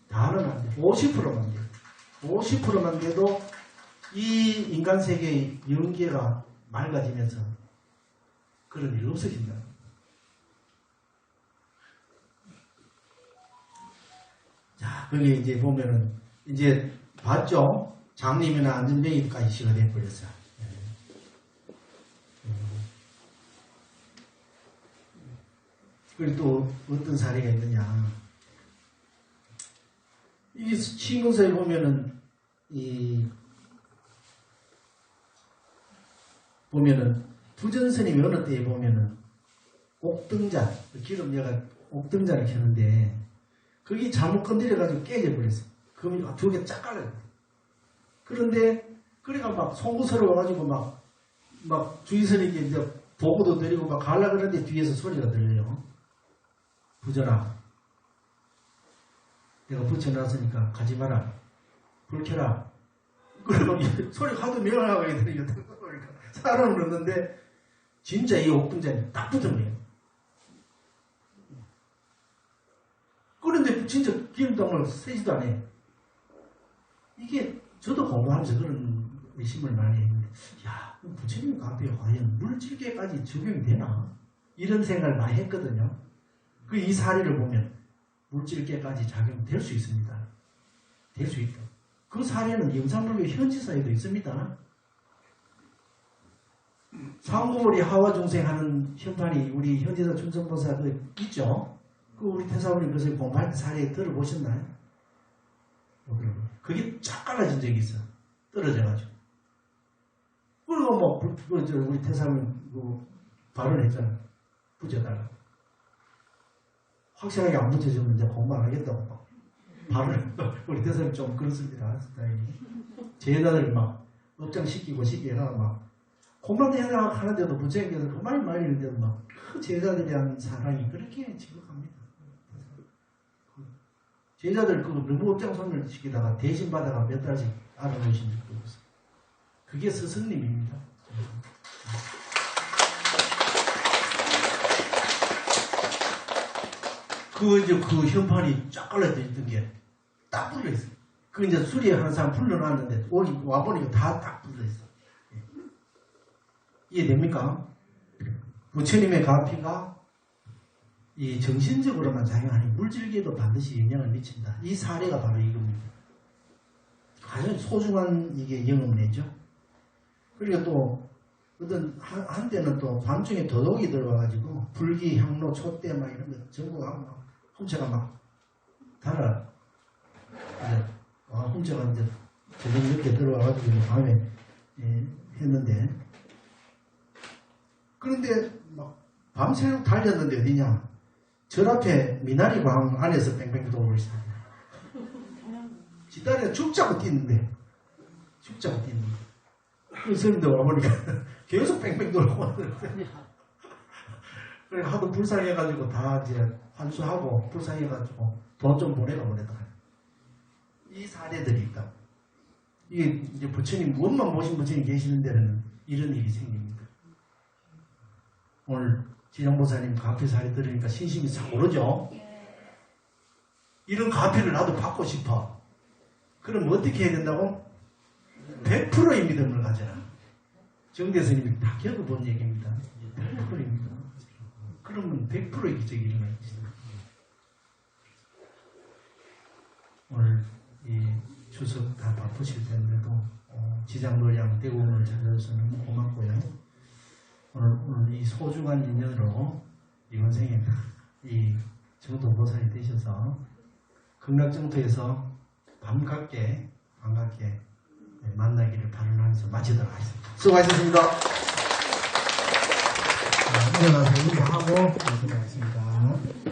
다는 안 돼. 50%만 돼. 50%만 돼도 이 인간 세계의 영계가 맑아지면서 그런 일 없어진다. 자, 거기 이제 보면은, 이제 봤죠? 장님이나 안전병이까지 시가 돼버렸어요. 그리고 또 어떤 사례가 있느냐. 이 신근서에 보면은, 부전스님이 어느 때에 보면은, 옥등잔, 기름여가 옥등잔을 켜는데, 그게 잘못 건드려가지고 깨져버렸어. 그러면 두 개 쫙 깔아요. 그런데, 그래가 막 송구스러워가지고 막 주의스님께 이제 보고도 드리고 막 가려고 그러는데 뒤에서 소리가 들려요. 부전아. 내가 붙여놨으니까 가지 마라. 불 켜라. 그러고 소리가 하도 명하게 들리고 사람을 넣는데 진짜 이 옥등잔이 딱 붙은 거예요. 그런데 진짜 기름덩을 세지도 않아요. 이게 저도 공부하면서 그런 의심을 많이 했는데 야, 부처님 가르쳐요. 과연 물질계까지 적용이 되나? 이런 생각을 많이 했거든요. 이 사례를 보면 물질계까지 작용될 수 있습니다. 될 수 있다. 그 사례는 영산불교 현지사에도 있습니다. 상고물이 하와중생 하는 현판이 우리 현지사 충성보사 있죠? 우리 태사부님 그것을 공부할 때 사례 들어보셨나요? 그게 쫙 깔라진 적이 있어. 떨어져가지고. 그리고 우리 태사부님 발언했잖아. 붙여달라고. 확실하게 안 붙여주면 이제 공부 안 하겠다고. 발언, 우리 태사부님 좀 그렇습니다. 제자들 막 업장시키고 막 공부를 해야 하는데도 부처님께서 그 말이 있는데도 막 그 제자들에 대한 사랑이 그렇게 지극합니다. 제자들 너무 업장손을 시키다가 대신 받아가 몇 달씩 알아놓으신 적도 없어요. 그게 스승님입니다. 그 현판이 쫙 깔려져 있던 게 딱 붙어있어요. 이제 수리하는 사람 풀려놨는데 와보니까 다 딱 붙어있어. 이해됩니까? 부처님의 가피가 이 정신적으로만 작용하니 물질계에도 반드시 영향을 미친다. 이 사례가 바로 이겁니다. 가장 소중한 이게 영업내죠. 그리고 또 어떤 한때는 또 밤중에 도둑이 들어와가지고 불기, 향로, 촛대 막 이런 거 전부 막 훔쳐가 막 달아. 훔쳐가 이제 저녁 늦게 들어와가지고 밤에 했는데 그런데 막 밤새도록 달렸는데 어디냐? 절 앞에 미나리 광 안에서 뺑뺑 돌고 있어요. 뒷다리가 죽자고 뛰는데. 그 스님들 와보니까 계속 뺑뺑 돌고 왔는데. 그래 하도 불쌍해가지고 다 이제 환수하고 불쌍해가지고 돈 좀 보내가 보내더라. 이 사례들이 있다. 이게 이제 부처님, 무엇만 모신 부처님 계시는 데는 이런 일이 생깁니다. 오늘 지정보사님 가피 사례 들으니까 신심이 싹 오르죠? 이런 가피를 나도 받고 싶어. 그럼 어떻게 해야 된다고? 100%의 믿음을 가져라. 정대스님이 다 겪어본 얘기입니다. 100%입니다. 그러면 100%의 기적이 일어나요. 오늘 이 추석 다 바쁘실 텐데도 지장노량 대구문을 찾아줘서 너무 고맙고요. 오늘 이 소중한 인연으로 이번 생에 이 정토보살이 되셔서 극락정토에서 반갑게 만나기를 바라면서 마치도록 하겠습니다. 수고하셨습니다. 일어나서 인사하고 마치도록 하겠습니다.